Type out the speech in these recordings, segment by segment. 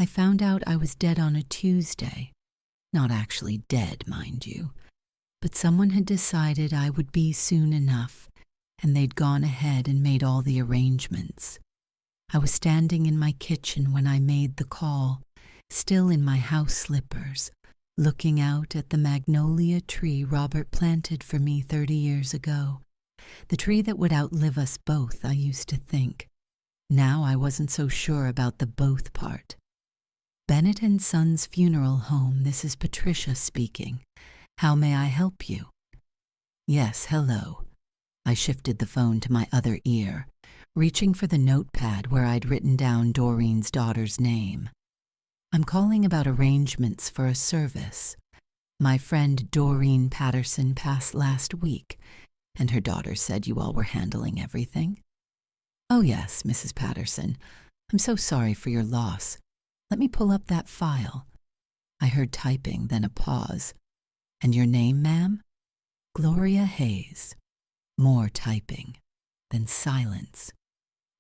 I found out I was dead on a Tuesday. Not actually dead, mind you. But someone had decided I would be soon enough, and they'd gone ahead and made all the arrangements. I was standing in my kitchen when I made the call, still in my house slippers, looking out at the magnolia tree Robert planted for me 30 years ago. The tree that would outlive us both, I used to think. Now I wasn't so sure about the both part. Bennett and Sons Funeral Home, this is Patricia speaking. How may I help you? Yes, hello. I shifted the phone to my other ear, reaching for the notepad where I'd written down Doreen's daughter's name. I'm calling about arrangements for a service. My friend Doreen Patterson passed last week, and her daughter said you all were handling everything. Oh yes, Mrs. Patterson. I'm so sorry for your loss. Let me pull up that file. I heard typing, then a pause. And your name, ma'am? Gloria Hayes. More typing, then silence.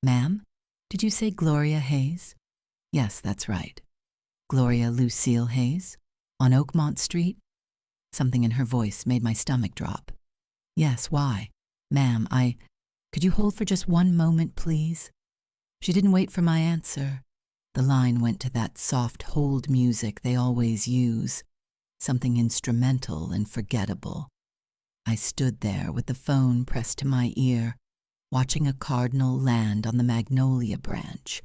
Ma'am, did you say Gloria Hayes? Yes, that's right. Gloria Lucille Hayes? On Oakmont Street? Something in her voice made my stomach drop. Yes, why? Ma'am, could you hold for just one moment, please? She didn't wait for my answer. The line went to that soft hold music they always use, something instrumental and forgettable. I stood there with the phone pressed to my ear, watching a cardinal land on the magnolia branch.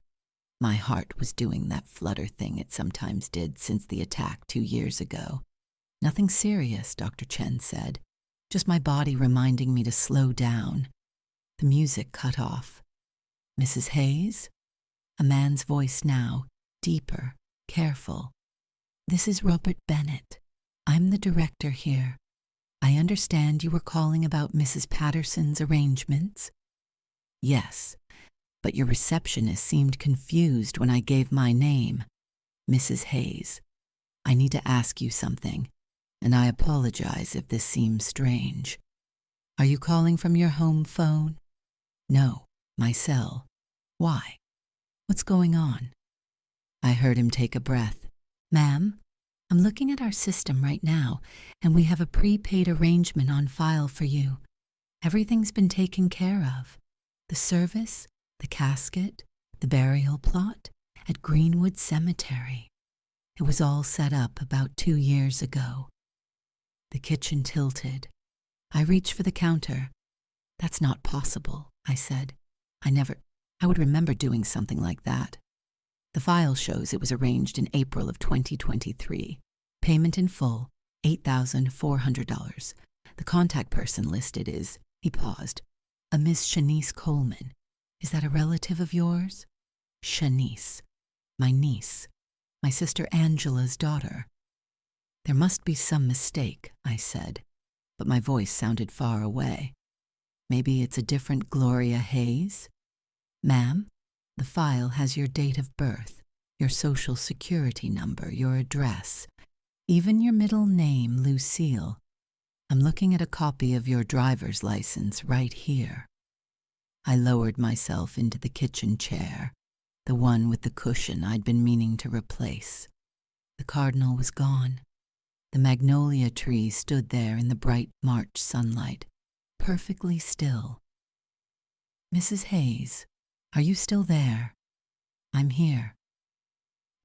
My heart was doing that flutter thing it sometimes did since the attack 2 years ago. Nothing serious, Dr. Chen said, just my body reminding me to slow down. The music cut off. Mrs. Hayes? A man's voice now, deeper, careful. This is Robert Bennett. I'm the director here. I understand you were calling about Mrs. Patterson's arrangements? Yes, but your receptionist seemed confused when I gave my name, Mrs. Hayes. I need to ask you something, and I apologize if this seems strange. Are you calling from your home phone? No, my cell. Why? What's going on? I heard him take a breath. Ma'am, I'm looking at our system right now, and we have a prepaid arrangement on file for you. Everything's been taken care of. The service, the casket, the burial plot at Greenwood Cemetery. It was all set up about 2 years ago. The kitchen tilted. I reached for the counter. That's not possible, I said. I would remember doing something like that. The file shows it was arranged in April of 2023. Payment in full, $8,400. The contact person listed is, he paused, a Miss Shanice Coleman. Is that a relative of yours? Shanice, my niece, my sister Angela's daughter. There must be some mistake, I said, but my voice sounded far away. Maybe it's a different Gloria Hayes? Ma'am, the file has your date of birth, your social security number, your address, even your middle name, Lucille. I'm looking at a copy of your driver's license right here. I lowered myself into the kitchen chair, the one with the cushion I'd been meaning to replace. The cardinal was gone. The magnolia tree stood there in the bright March sunlight, perfectly still. Mrs. Hayes, are you still there? I'm here.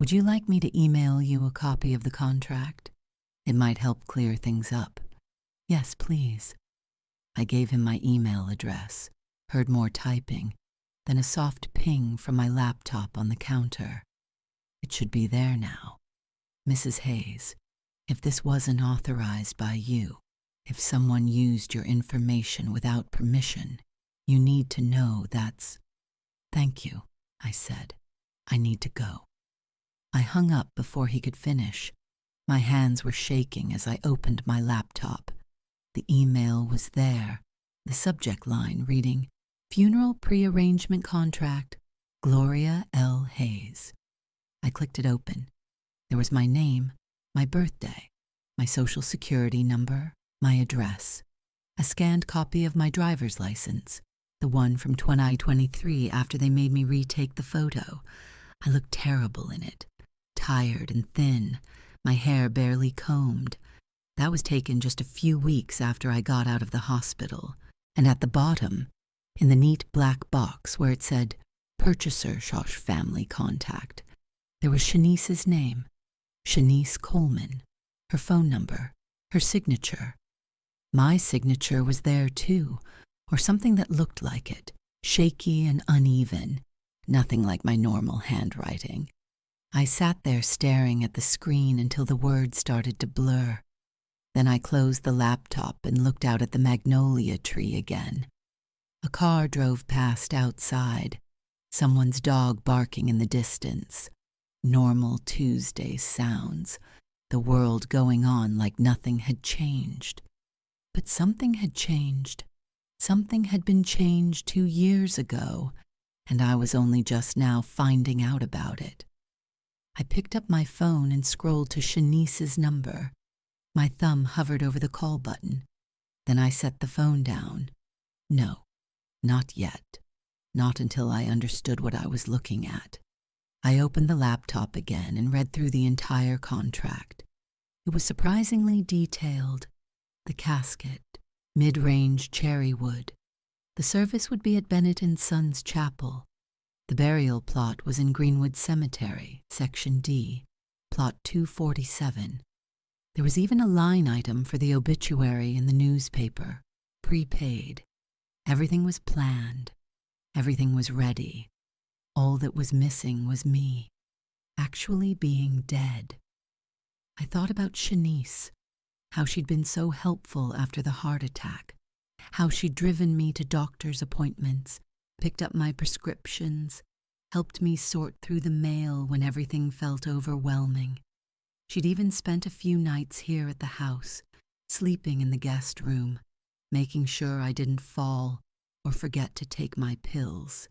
Would you like me to email you a copy of the contract? It might help clear things up. Yes, please. I gave him my email address, heard more typing, then a soft ping from my laptop on the counter. It should be there now. Mrs. Hayes, if this wasn't authorized by you, if someone used your information without permission, you need to know that's... Thank you, I said. I need to go. I hung up before he could finish. My hands were shaking as I opened my laptop. The email was there, the subject line reading, Funeral Pre-Arrangement Contract, Gloria L. Hayes. I clicked it open. There was my name, my birthday, my social security number, my address, a scanned copy of my driver's license, the one from 2023 after they made me retake the photo. I looked terrible in it. tired and thin, my hair barely combed. That was taken just a few weeks after I got out of the hospital, and at the bottom, in the neat black box where it said, Purchaser / Family Contact, there was Shanice's name, Shanice Coleman, her phone number, her signature. My signature was there too, or something that looked like it, shaky and uneven, nothing like my normal handwriting. I sat there staring at the screen until the words started to blur. Then I closed the laptop and looked out at the magnolia tree again. A car drove past outside, someone's dog barking in the distance. Normal Tuesday sounds, the world going on like nothing had changed. But something had changed. Something had been changed 2 years ago, and I was only just now finding out about it. I picked up my phone and scrolled to Shanice's number. My thumb hovered over the call button. Then I set the phone down. No, not yet. Not until I understood what I was looking at. I opened the laptop again and read through the entire contract. It was surprisingly detailed. The casket, mid-range cherry wood. The service would be at Bennett & Sons Chapel. The burial plot was in Greenwood Cemetery, Section D, Plot 247. There was even a line item for the obituary in the newspaper, prepaid. Everything was planned. Everything was ready. All that was missing was me, actually being dead. I thought about Shanice, how she'd been so helpful after the heart attack, how she'd driven me to doctor's appointments, picked up my prescriptions, helped me sort through the mail when everything felt overwhelming. She'd even spent a few nights here at the house, sleeping in the guest room, making sure I didn't fall or forget to take my pills.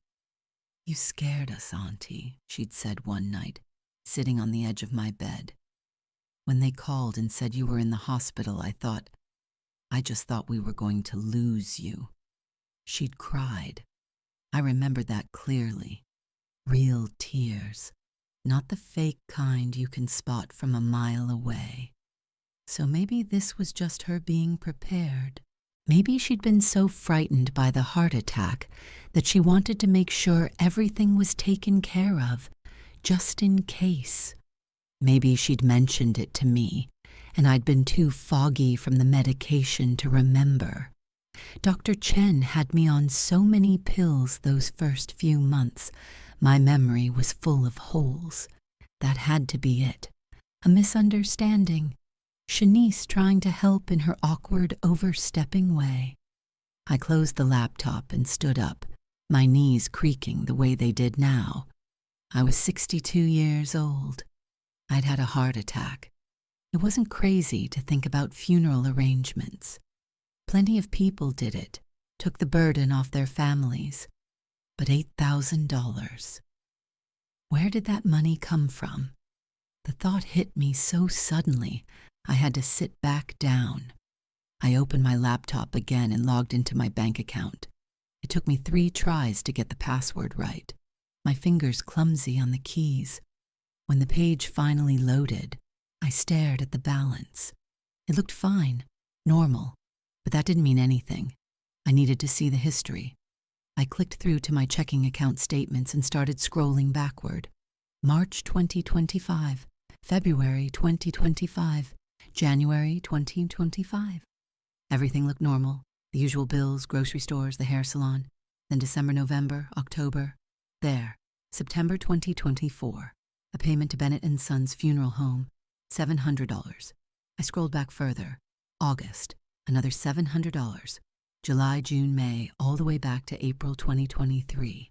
You scared us, Auntie, she'd said one night, sitting on the edge of my bed. When they called and said you were in the hospital, I just thought we were going to lose you. She'd cried. I remembered that clearly. Real tears, not the fake kind you can spot from a mile away. So maybe this was just her being prepared. Maybe she'd been so frightened by the heart attack that she wanted to make sure everything was taken care of, just in case. Maybe she'd mentioned it to me, and I'd been too foggy from the medication to remember. Dr. Chen had me on so many pills those first few months, my memory was full of holes. That had to be it. A misunderstanding. Shanice trying to help in her awkward, overstepping way. I closed the laptop and stood up, my knees creaking the way they did now. I was 62 years old. I'd had a heart attack. It wasn't crazy to think about funeral arrangements. Plenty of people did it, took the burden off their families. But $8,000. Where did that money come from? The thought hit me so suddenly, I had to sit back down. I opened my laptop again and logged into my bank account. It took me 3 tries to get the password right, my fingers clumsy on the keys. When the page finally loaded, I stared at the balance. It looked fine, normal, but that didn't mean anything. I needed to see the history. I clicked through to my checking account statements and started scrolling backward. March 2025, February 2025, January 2025. Everything looked normal. The usual bills, grocery stores, the hair salon. Then December, November, October. There, September 2024. A payment to Bennett & Sons Funeral Home, $700. I scrolled back further. August, another $700. July, June, May, all the way back to April 2023.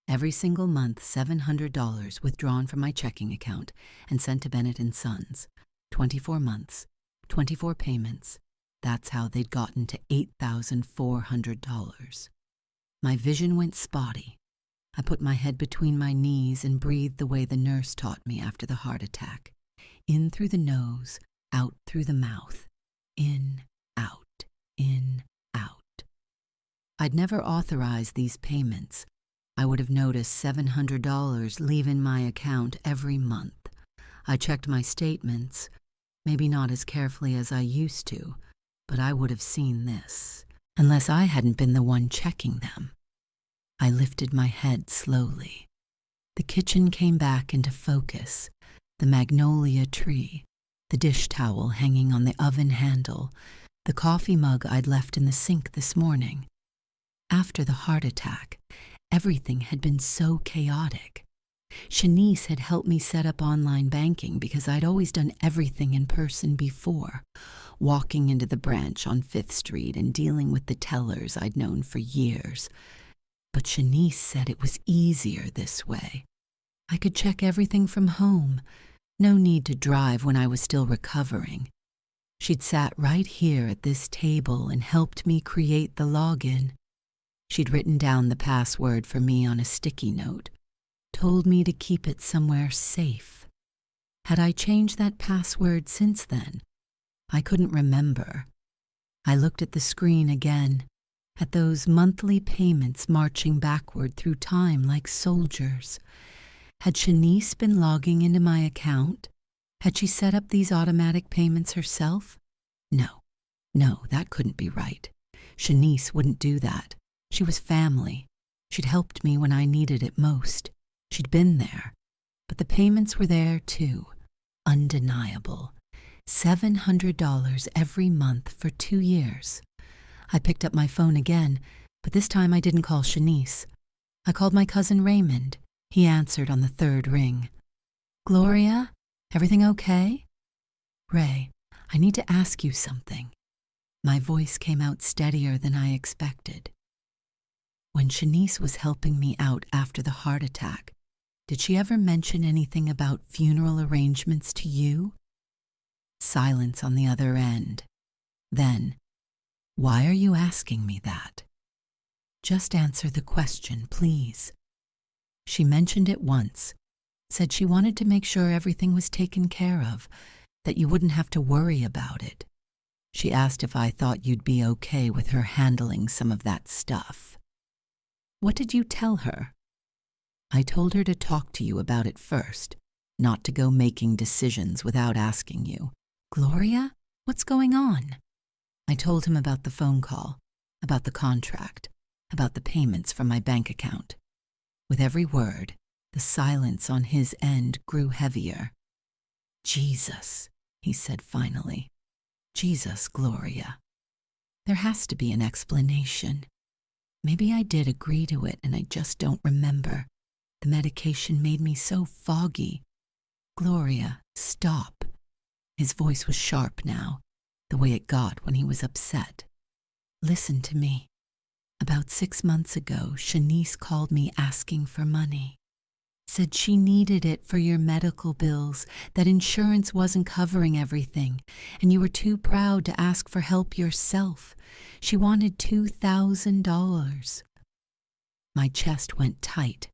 Every single month, $700 withdrawn from my checking account and sent to Bennett & Sons. 24 months, 24 payments. That's how they'd gotten to $8,400. My vision went spotty. I put my head between my knees and breathed the way the nurse taught me after the heart attack. In through the nose, out through the mouth. In, out, in, out. I'd never authorized these payments. I would have noticed $700 leave in my account every month. I checked my statements, maybe not as carefully as I used to, but I would have seen this, unless I hadn't been the one checking them. I lifted my head slowly. The kitchen came back into focus, the magnolia tree, the dish towel hanging on the oven handle, the coffee mug I'd left in the sink this morning. After the heart attack, everything had been so chaotic. Shanice had helped me set up online banking because I'd always done everything in person before, walking into the branch on 5th Street and dealing with the tellers I'd known for years. But Shanice said it was easier this way. I could check everything from home. No need to drive when I was still recovering. She'd sat right here at this table and helped me create the login. She'd written down the password for me on a sticky note, told me to keep it somewhere safe. Had I changed that password since then? I couldn't remember. I looked at the screen again, at those monthly payments marching backward through time like soldiers. Had Shanice been logging into my account? Had she set up these automatic payments herself? No, that couldn't be right. Shanice wouldn't do that. She was family. She'd helped me when I needed it most. She'd been there. But the payments were there too. Undeniable. $700 every month for 2 years. I picked up my phone again, but this time I didn't call Shanice. I called my cousin Raymond. He answered on the 3rd ring. "Gloria, everything okay?" "Ray, I need to ask you something." My voice came out steadier than I expected. "When Shanice was helping me out after the heart attack, did she ever mention anything about funeral arrangements to you?" Silence on the other end. Then, "Why are you asking me that?" "Just answer the question, please." "She mentioned it once, said she wanted to make sure everything was taken care of, that you wouldn't have to worry about it. She asked if I thought you'd be okay with her handling some of that stuff." "What did you tell her?" "I told her to talk to you about it first, not to go making decisions without asking you." "Gloria, what's going on?" I told him about the phone call, about the contract, about the payments from my bank account. With every word, the silence on his end grew heavier. "Jesus," he said finally. "Jesus, Gloria. There has to be an explanation. Maybe I did agree to it and I just don't remember. The medication made me so foggy. Gloria, stop." His voice was sharp now, the way it got when he was upset. "Listen to me. About 6 months ago, Shanice called me asking for money. Said she needed it for your medical bills, that insurance wasn't covering everything, and you were too proud to ask for help yourself. She wanted $2,000. My chest went tight.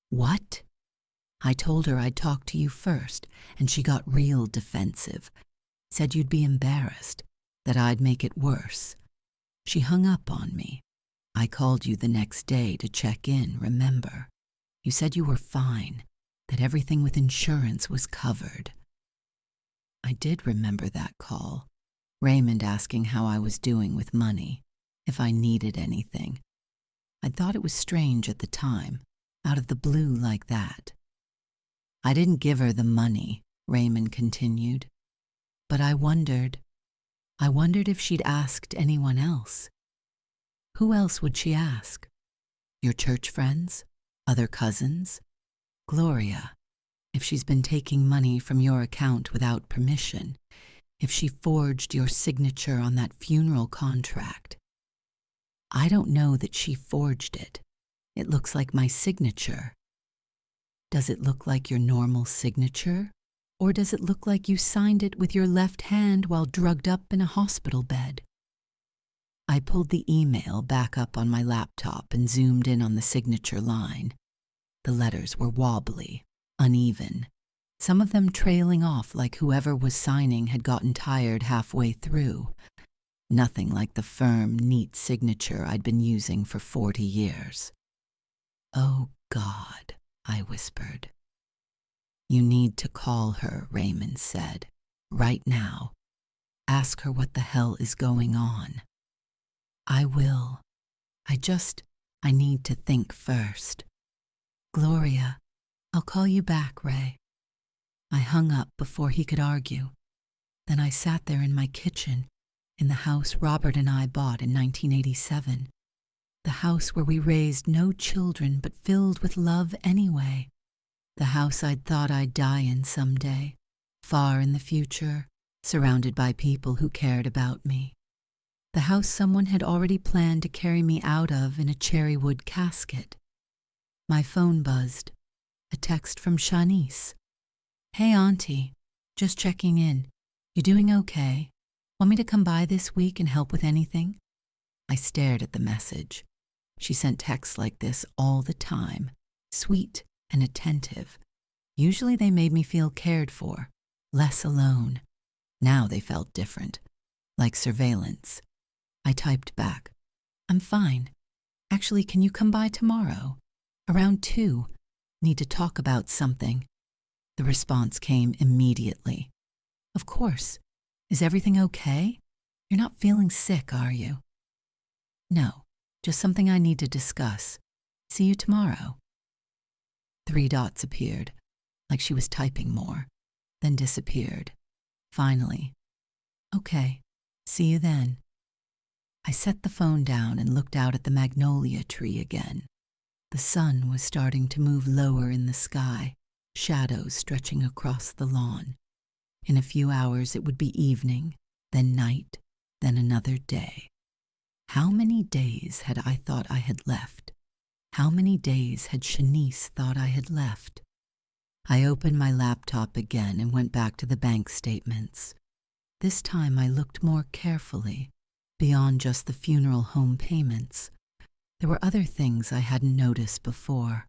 "What?" I told her I'd talk to you first, and she got real defensive. Said you'd be embarrassed, that I'd make it worse. She hung up on me. I called you the next day to check in, remember? You said you were fine, that everything with insurance was covered. I did remember that call. Raymond asking how I was doing with money, if I needed anything. I thought it was strange at the time, out of the blue like that. I didn't give her the money, Raymond continued. But I wondered if she'd asked anyone else. Who else would she ask? Your church friends? Other cousins? Gloria, if she's been taking money from your account without permission, if she forged your signature on that funeral contract. I don't know that she forged it. It looks like my signature. Does it look like your normal signature? Or does it look like you signed it with your left hand while drugged up in a hospital bed? I pulled the email back up on my laptop and zoomed in on the signature line. The letters were wobbly, uneven, some of them trailing off like whoever was signing had gotten tired halfway through. Nothing like the firm, neat signature I'd been using for 40 years. "Oh, God," I whispered. You need to call her, Raymond said. Right now. Ask her what the hell is going on. I will. I need to think first. Gloria, I'll call you back, Ray. I hung up before he could argue. Then I sat there in my kitchen, in the house Robert and I bought in 1987. The house where we raised no children but filled with love anyway. The house I'd thought I'd die in someday, far in the future, surrounded by people who cared about me. The house someone had already planned to carry me out of in a cherrywood casket. My phone buzzed. A text from Shanice. Hey, Auntie. Just checking in. You doing okay? Want me to come by this week and help with anything? I stared at the message. She sent texts like this all the time, sweet and attentive. Usually they made me feel cared for, less alone. Now they felt different, like surveillance. I typed back, I'm fine. Actually, can you come by tomorrow? Around 2. Need to talk about something. The response came immediately. Of course. Is everything okay? You're not feeling sick, are you? No, just something I need to discuss. See you tomorrow. 3 dots appeared, like she was typing more, then disappeared. Finally, okay, see you then. I set the phone down and looked out at the magnolia tree again. The sun was starting to move lower in the sky, shadows stretching across the lawn. In a few hours it would be evening, then night, then another day. How many days had I thought I had left? How many days had Shanice thought I had left? I opened my laptop again and went back to the bank statements. This time I looked more carefully, beyond just the funeral home payments. There were other things I hadn't noticed before.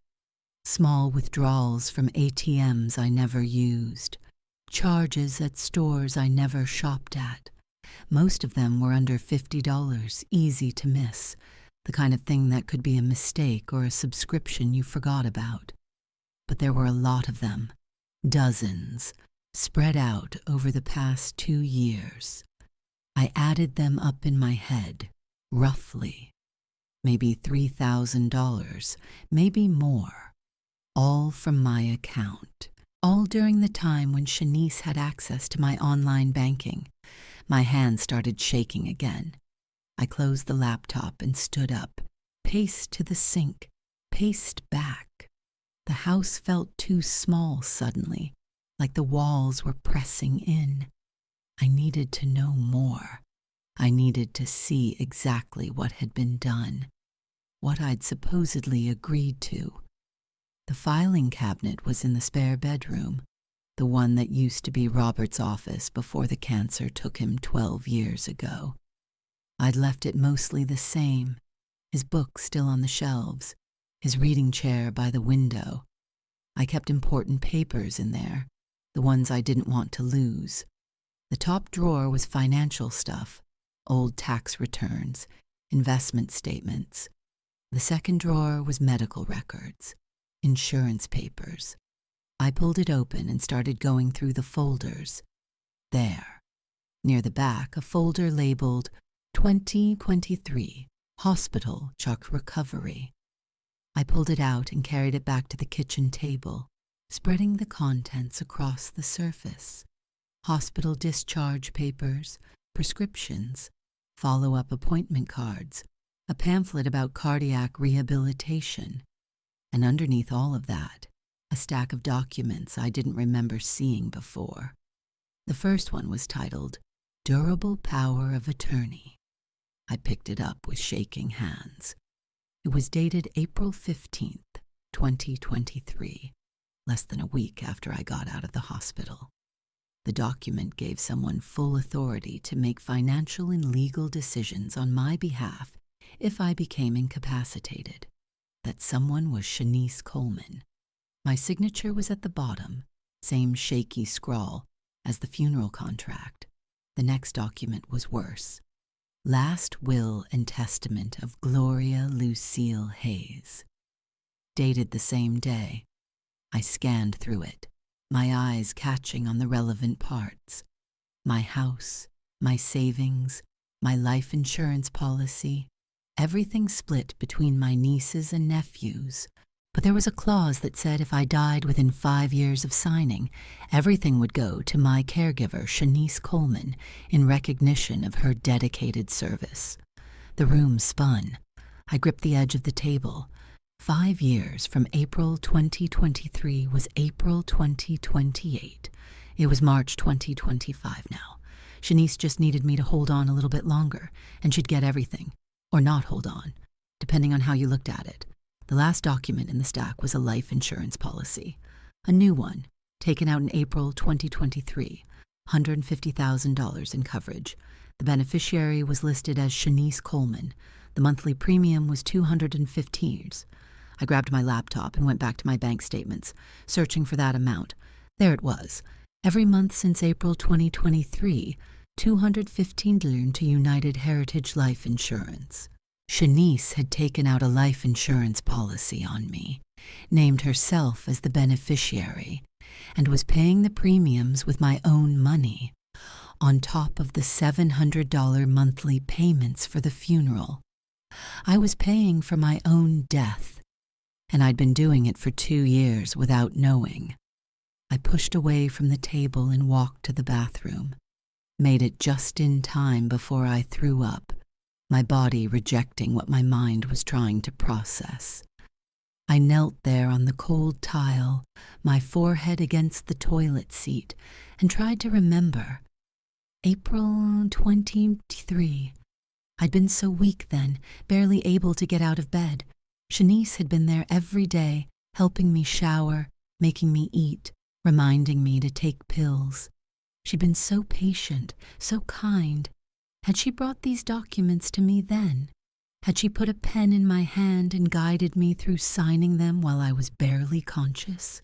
Small withdrawals from ATMs I never used. Charges at stores I never shopped at. Most of them were under $50, easy to miss, the kind of thing that could be a mistake or a subscription you forgot about. But there were a lot of them, dozens, spread out over the past 2 years. I added them up in my head, roughly. Maybe $3,000, maybe more. All from my account. All during the time when Shanice had access to my online banking. My hand started shaking again. I closed the laptop and stood up, paced to the sink, paced back. The house felt too small suddenly, like the walls were pressing in. I needed to know more. I needed to see exactly what had been done, what I'd supposedly agreed to. The filing cabinet was in the spare bedroom, the one that used to be Robert's office before the cancer took him 12 years ago. I'd left it mostly the same, his books still on the shelves, his reading chair by the window. I kept important papers in there, the ones I didn't want to lose. The top drawer was financial stuff, old tax returns, investment statements. The second drawer was medical records, insurance papers. I pulled it open and started going through the folders. There, near the back, a folder labeled 2023 Hospital Chuck Recovery. I pulled it out and carried it back to the kitchen table, spreading the contents across the surface. Hospital discharge papers, prescriptions, follow-up appointment cards, a pamphlet about cardiac rehabilitation. And underneath all of that, a stack of documents I didn't remember seeing before. The first one was titled, Durable Power of Attorney. I picked it up with shaking hands. It was dated April 15th, 2023, less than a week after I got out of the hospital. The document gave someone full authority to make financial and legal decisions on my behalf if I became incapacitated. That someone was Shanice Coleman. My signature was at the bottom, same shaky scrawl as the funeral contract. The next document was worse. Last Will and Testament of Gloria Lucille Hayes. Dated the same day. I scanned through it, my eyes catching on the relevant parts. My house, my savings, my life insurance policy, everything split between my nieces and nephews. But there was a clause that said if I died within 5 years of signing, everything would go to my caregiver, Shanice Coleman, in recognition of her dedicated service. The room spun. I gripped the edge of the table. 5 years from April 2023 was April 2028. It was March 2025 now. Shanice just needed me to hold on a little bit longer, and she'd get everything. Or not hold on, depending on how you looked at it. The last document in the stack was a life insurance policy. A new one, taken out in April 2023, $150,000 in coverage. The beneficiary was listed as Shanice Coleman. The monthly premium was $215. I grabbed my laptop and went back to my bank statements, searching for that amount. There it was. Every month since April 2023, $215 to United Heritage Life Insurance. Shanice had taken out a life insurance policy on me, named herself as the beneficiary, and was paying the premiums with my own money, on top of the $700 monthly payments for the funeral. I was paying for my own death, and I'd been doing it for 2 years without knowing. I pushed away from the table and walked to the bathroom, made it just in time before I threw up, my body rejecting what my mind was trying to process. I knelt there on the cold tile, my forehead against the toilet seat, and tried to remember. April 23. I'd been so weak then, barely able to get out of bed. Shanice had been there every day, helping me shower, making me eat, reminding me to take pills. She'd been so patient, so kind. Had she brought these documents to me then? Had she put a pen in my hand and guided me through signing them while I was barely conscious?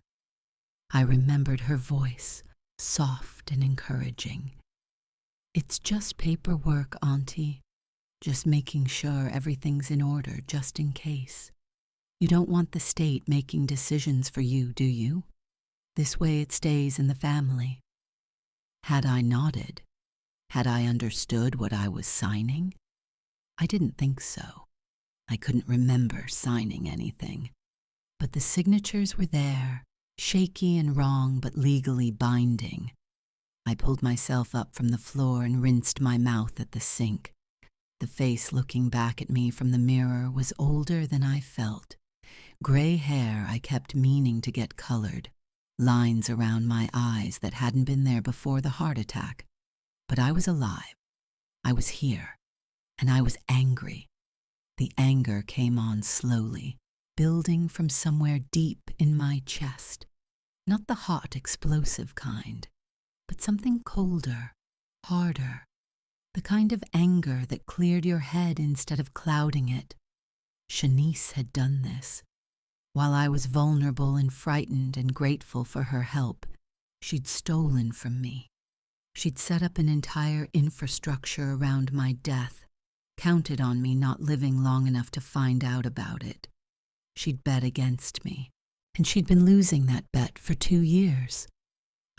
I remembered her voice, soft and encouraging. It's just paperwork, Auntie. Just making sure everything's in order, just in case. You don't want the state making decisions for you, do you? This way it stays in the family. Had I nodded? Had I understood what I was signing? I didn't think so. I couldn't remember signing anything. But the signatures were there, shaky and wrong but legally binding. I pulled myself up from the floor and rinsed my mouth at the sink. The face looking back at me from the mirror was older than I felt. Gray hair I kept meaning to get colored, lines around my eyes that hadn't been there before the heart attack. But I was alive. I was here. And I was angry. The anger came on slowly, building from somewhere deep in my chest. Not the hot, explosive kind, but something colder, harder. The kind of anger that cleared your head instead of clouding it. Shanice had done this. While I was vulnerable and frightened and grateful for her help, she'd stolen from me. She'd set up an entire infrastructure around my death, counted on me not living long enough to find out about it. She'd bet against me, and she'd been losing that bet for 2 years.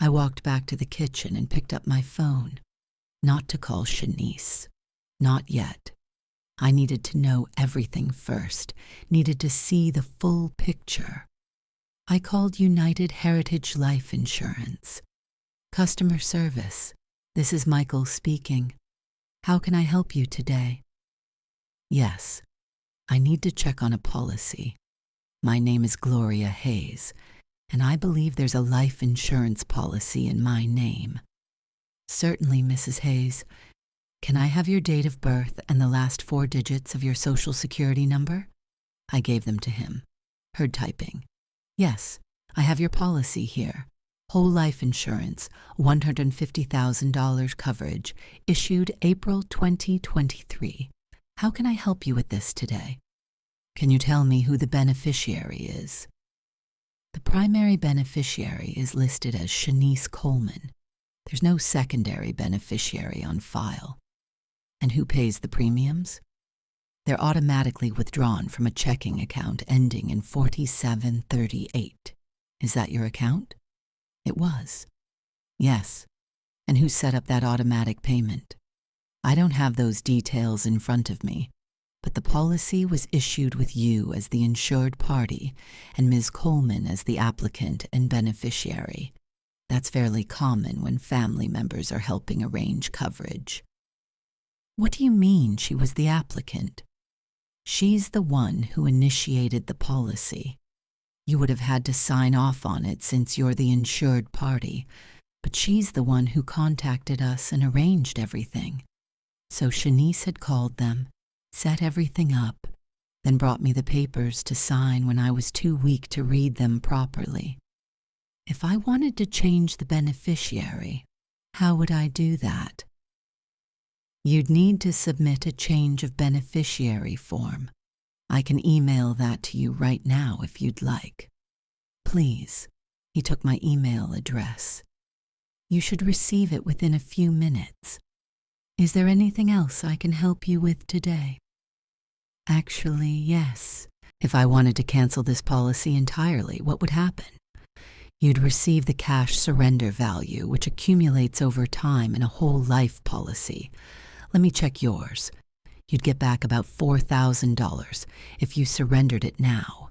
I walked back to the kitchen and picked up my phone. Not to call Shanice. Not yet. I needed to know everything first, needed to see the full picture. I called United Heritage Life Insurance. Customer service. This is Michael speaking. How can I help you today? Yes, I need to check on a policy. My name is Gloria Hayes, and I believe there's a life insurance policy in my name. Certainly, Mrs. Hayes. Can I have your date of birth and the last 4 digits of your Social Security number? I gave them to him. Heard typing. Yes, I have your policy here. Whole life insurance, $150,000 coverage, issued April 2023. How can I help you with this today? Can you tell me who the beneficiary is? The primary beneficiary is listed as Shanice Coleman. There's no secondary beneficiary on file. And who pays the premiums? They're automatically withdrawn from a checking account ending in 4738. Is that your account? It was. Yes. And who set up that automatic payment? I don't have those details in front of me, but the policy was issued with you as the insured party and Ms. Coleman as the applicant and beneficiary. That's fairly common when family members are helping arrange coverage. What do you mean she was the applicant? She's the one who initiated the policy. You would have had to sign off on it since you're the insured party, but she's the one who contacted us and arranged everything. So Shanice had called them, set everything up, then brought me the papers to sign when I was too weak to read them properly. If I wanted to change the beneficiary, how would I do that? You'd need to submit a change of beneficiary form. I can email that to you right now if you'd like. Please. He took my email address. You should receive it within a few minutes. Is there anything else I can help you with today? Actually, yes. If I wanted to cancel this policy entirely, what would happen? You'd receive the cash surrender value, which accumulates over time in a whole life policy. Let me check yours. You'd get back about $4,000 if you surrendered it now.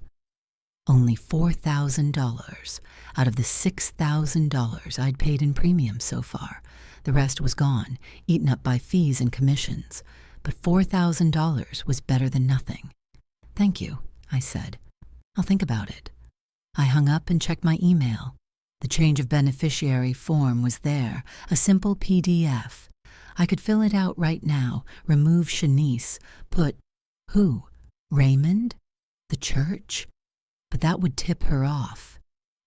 Only $4,000 out of the $6,000 I'd paid in premium so far. The rest was gone, eaten up by fees and commissions. But $4,000 was better than nothing. Thank you, I said. I'll think about it. I hung up and checked my email. The change of beneficiary form was there, a simple PDF. I could fill it out right now, remove Shanice, put who? Raymond? The church? But that would tip her off.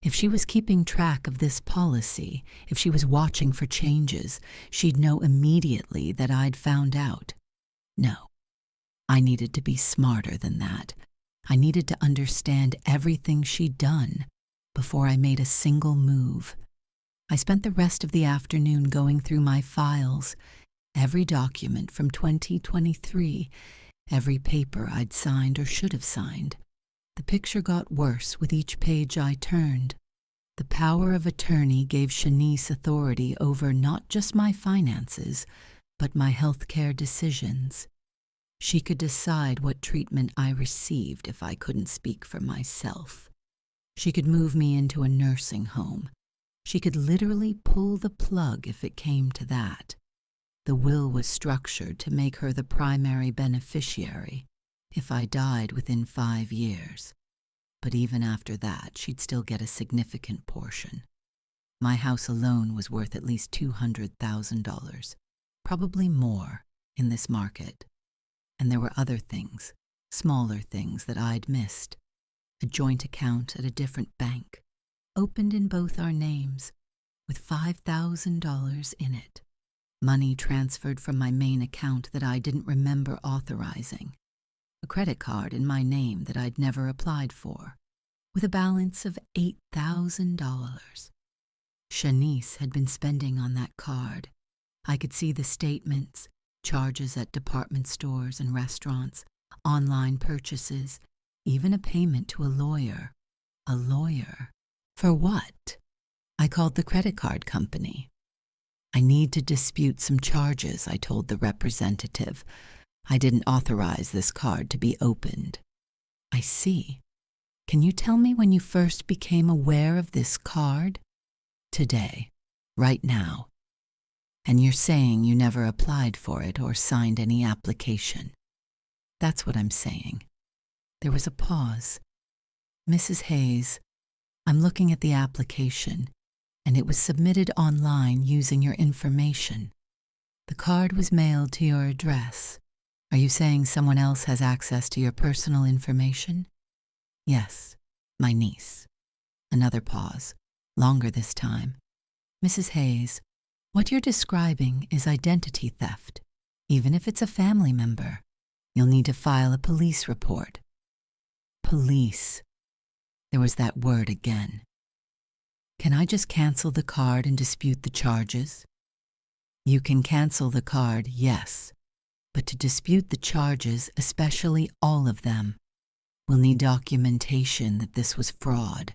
If she was keeping track of this policy, if she was watching for changes, she'd know immediately that I'd found out. No, I needed to be smarter than that. I needed to understand everything she'd done before I made a single move. I spent the rest of the afternoon going through my files, every document from 2023, every paper I'd signed or should have signed. The picture got worse with each page I turned. The power of attorney gave Shanice authority over not just my finances, but my healthcare decisions. She could decide what treatment I received if I couldn't speak for myself. She could move me into a nursing home. She could literally pull the plug if it came to that. The will was structured to make her the primary beneficiary if I died within 5 years. But even after that, she'd still get a significant portion. My house alone was worth at least $200,000, probably more in this market. And there were other things, smaller things that I'd missed. A joint account at a different bank, opened in both our names, with $5,000 in it. Money transferred from my main account that I didn't remember authorizing. A credit card in my name that I'd never applied for, with a balance of $8,000. Shanice had been spending on that card. I could see the statements, charges at department stores and restaurants, online purchases, even a payment to a lawyer. A lawyer? For what? I called the credit card company. I need to dispute some charges, I told the representative. I didn't authorize this card to be opened. I see. Can you tell me when you first became aware of this card? Today. Right now. And you're saying you never applied for it or signed any application. That's what I'm saying. There was a pause. Mrs. Hayes, I'm looking at the application, and it was submitted online using your information. The card was mailed to your address. Are you saying someone else has access to your personal information? Yes, my niece. Another pause, longer this time. Mrs. Hayes, what you're describing is identity theft. Even if it's a family member, you'll need to file a police report. Police. There was that word again. Can I just cancel the card and dispute the charges? You can cancel the card, yes. But to dispute the charges, especially all of them, we'll need documentation that this was fraud.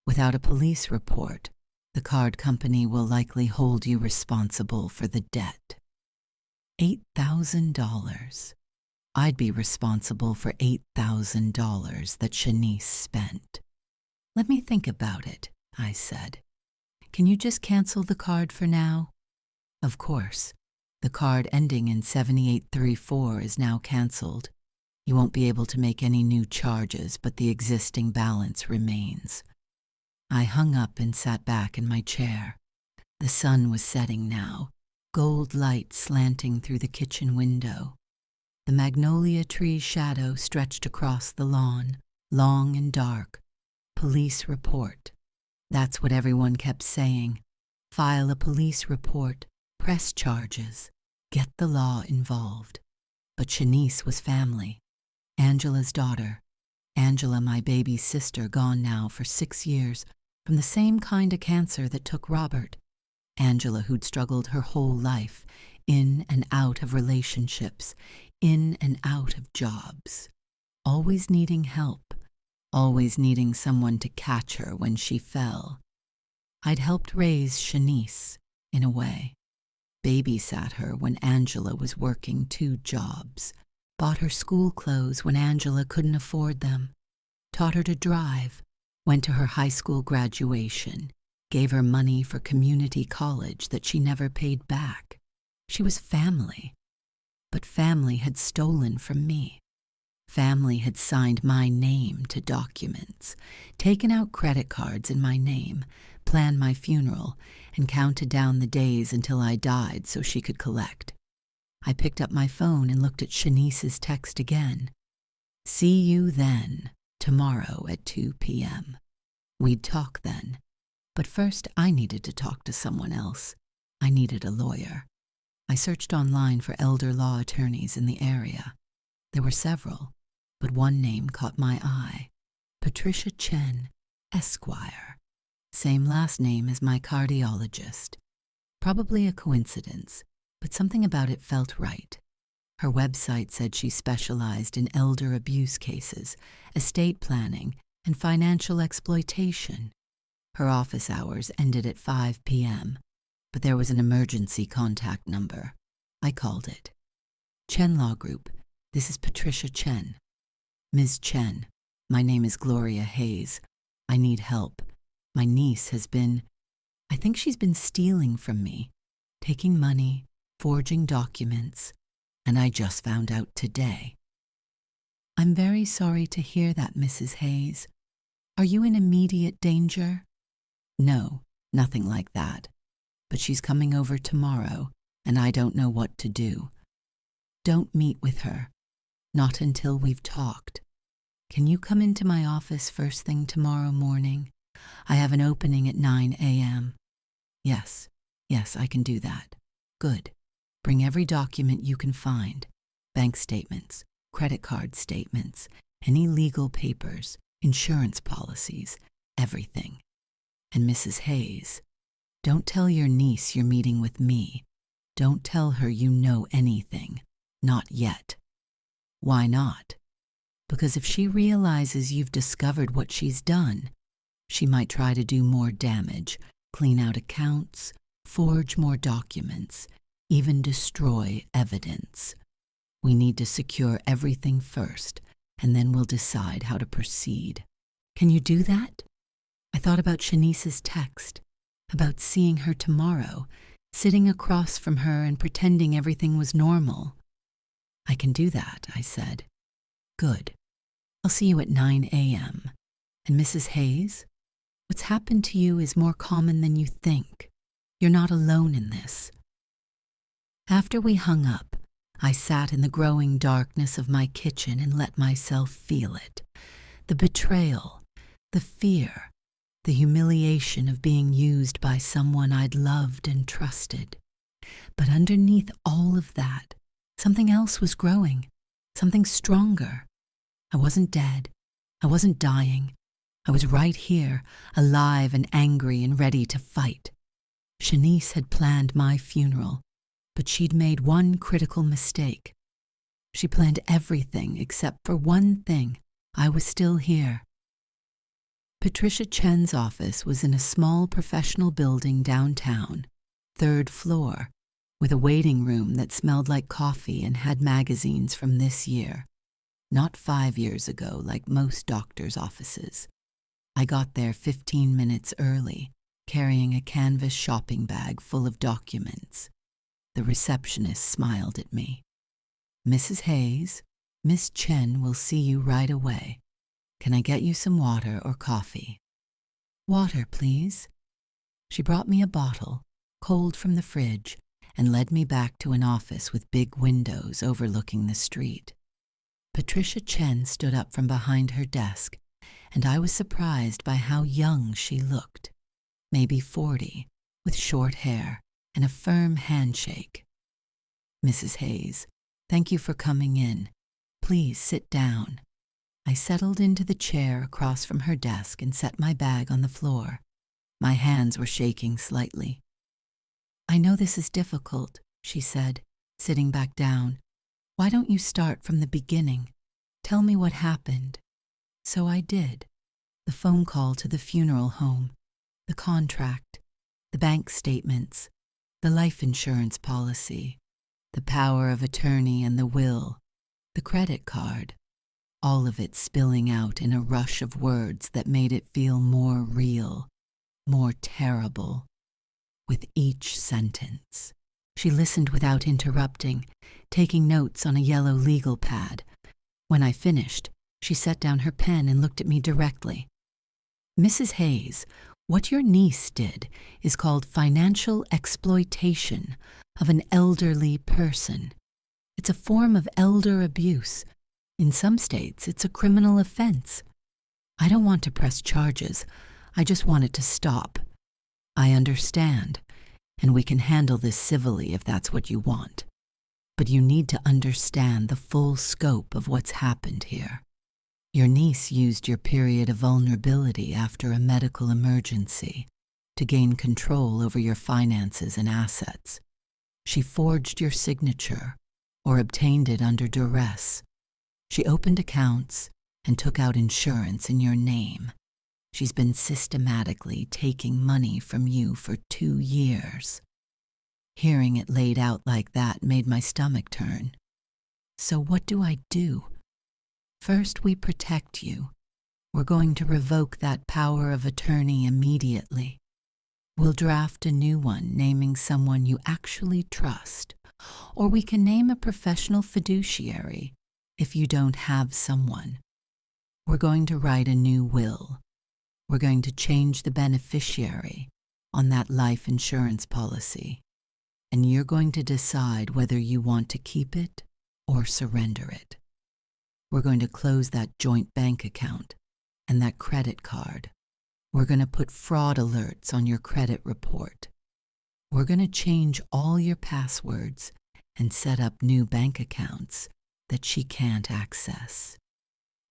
Without a police report, The card company will likely hold you responsible for the debt. $8,000. I'd be responsible for $8,000 that Shanice spent. Let me think about it, I said. Can you just cancel the card for now? Of course. The card ending in 7834 is now canceled. You won't be able to make any new charges, but the existing balance remains. I hung up and sat back in my chair. The sun was setting now, gold light slanting through the kitchen window. The magnolia tree's shadow stretched across the lawn, long and dark. Police report. That's what everyone kept saying. File a police report, press charges, get the law involved. But Shanice was family. Angela's daughter. Angela, my baby's sister, gone now for 6 years, from the same kind of cancer that took Robert. Angela, who'd struggled her whole life, in and out of relationships, in and out of jobs, always needing help, always needing someone to catch her when she fell. I'd helped raise Shanice, in a way. Babysat her when Angela was working 2 jobs, bought her school clothes when Angela couldn't afford them, taught her to drive, went to her high school graduation, gave her money for community college that she never paid back. She was family. But family had stolen from me. Family had signed my name to documents, taken out credit cards in my name, planned my funeral, and counted down the days until I died so she could collect. I picked up my phone and looked at Shanice's text again. See you then, tomorrow at 2 p.m. We'd talk then. But first I needed to talk to someone else. I needed a lawyer. I searched online for elder law attorneys in the area. There were several, but one name caught my eye. Patricia Chen, Esquire. Same last name as my cardiologist. Probably a coincidence, but something about it felt right. Her website said she specialized in elder abuse cases, estate planning, and financial exploitation. Her office hours ended at 5 p.m., but there was an emergency contact number. I called it. Chen Law Group, this is Patricia Chen. Ms. Chen, my name is Gloria Hayes. I need help. My niece I think she's been stealing from me, taking money, forging documents, and I just found out today. I'm very sorry to hear that, Mrs. Hayes. Are you in immediate danger? No, nothing like that. But she's coming over tomorrow, and I don't know what to do. Don't meet with her. Not until we've talked. Can you come into my office first thing tomorrow morning? I have an opening at 9 a.m. Yes, I can do that. Good. Bring every document you can find. Bank statements, credit card statements, any legal papers, insurance policies, everything. And Mrs. Hayes, don't tell your niece you're meeting with me. Don't tell her you know anything. Not yet. Why not? Because if she realizes you've discovered what she's done, she might try to do more damage, clean out accounts, forge more documents, even destroy evidence. We need to secure everything first, and then we'll decide how to proceed. Can you do that? I thought about Shanice's text, about seeing her tomorrow, sitting across from her and pretending everything was normal. I can do that, I said. Good. I'll see you at 9 a.m. And Mrs. Hayes, what's happened to you is more common than you think. You're not alone in this. After we hung up, I sat in the growing darkness of my kitchen and let myself feel it. The betrayal, the fear, the humiliation of being used by someone I'd loved and trusted. But underneath all of that, something else was growing, something stronger. I wasn't dead. I wasn't dying. I was right here, alive and angry and ready to fight. Shanice had planned my funeral, but she'd made one critical mistake. She planned everything except for one thing. I was still here. Patricia Chen's office was in a small professional building downtown, 3rd floor, with a waiting room that smelled like coffee and had magazines from this year, not 5 years ago like most doctors' offices. I got there 15 minutes early, carrying a canvas shopping bag full of documents. The receptionist smiled at me. "Mrs. Hayes, Miss Chen will see you right away. Can I get you some water or coffee?" "Water, please." She brought me a bottle, cold from the fridge, and led me back to an office with big windows overlooking the street. Patricia Chen stood up from behind her desk, and I was surprised by how young she looked. Maybe 40, with short hair and a firm handshake. "Mrs. Hayes, thank you for coming in. Please sit down." I settled into the chair across from her desk and set my bag on the floor. My hands were shaking slightly. "I know this is difficult," she said, sitting back down. "Why don't you start from the beginning? Tell me what happened." So I did. The phone call to the funeral home, the contract, the bank statements, the life insurance policy, the power of attorney and the will, the credit card, all of it spilling out in a rush of words that made it feel more real, more terrible, with each sentence. She listened without interrupting, taking notes on a yellow legal pad. When I finished, she set down her pen and looked at me directly. "Mrs. Hayes, what your niece did is called financial exploitation of an elderly person. It's a form of elder abuse. In some states, it's a criminal offense. I don't want to press charges. I just want it to stop. I understand, and we can handle this civilly if that's what you want. But you need to understand the full scope of what's happened here. Your niece used your period of vulnerability after a medical emergency to gain control over your finances and assets. She forged your signature or obtained it under duress. She opened accounts and took out insurance in your name. She's been systematically taking money from you for 2 years. Hearing it laid out like that made my stomach turn. So what do I do? First, we protect you. We're going to revoke that power of attorney immediately. We'll draft a new one naming someone you actually trust, or we can name a professional fiduciary if you don't have someone. We're going to write a new will. We're going to change the beneficiary on that life insurance policy, and you're going to decide whether you want to keep it or surrender it. We're going to close that joint bank account and that credit card. We're going to put fraud alerts on your credit report. We're going to change all your passwords and set up new bank accounts that she can't access.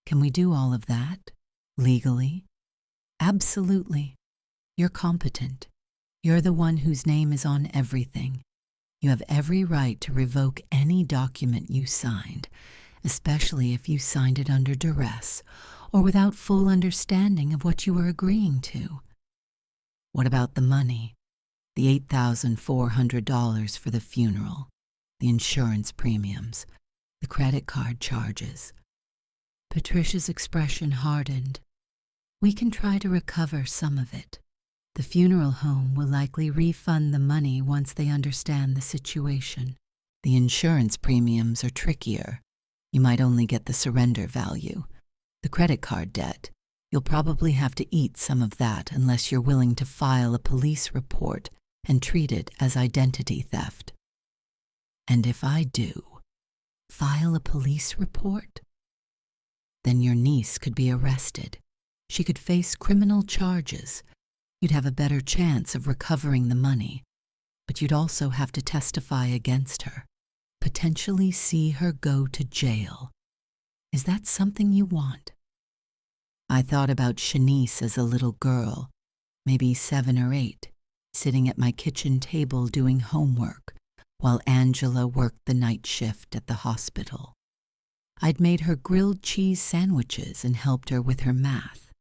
Can we do all of that legally? Absolutely. You're competent. You're the one whose name is on everything. You have every right to revoke any document you signed, especially if you signed it under duress or without full understanding of what you were agreeing to. What about the money? The $8,400 for the funeral, the insurance premiums, the credit card charges. Patricia's expression hardened. We can try to recover some of it. The funeral home will likely refund the money once they understand the situation. The insurance premiums are trickier. You might only get the surrender value. The credit card debt, you'll probably have to eat some of that unless you're willing to file a police report and treat it as identity theft. And if I do, file a police report? Then your niece could be arrested. She could face criminal charges. You'd have a better chance of recovering the money, but you'd also have to testify against her, potentially see her go to jail. Is that something you want? I thought about Shanice as a little girl, maybe 7 or 8, sitting at my kitchen table doing homework while Angela worked the night shift at the hospital. I'd made her grilled cheese sandwiches and helped her with her math.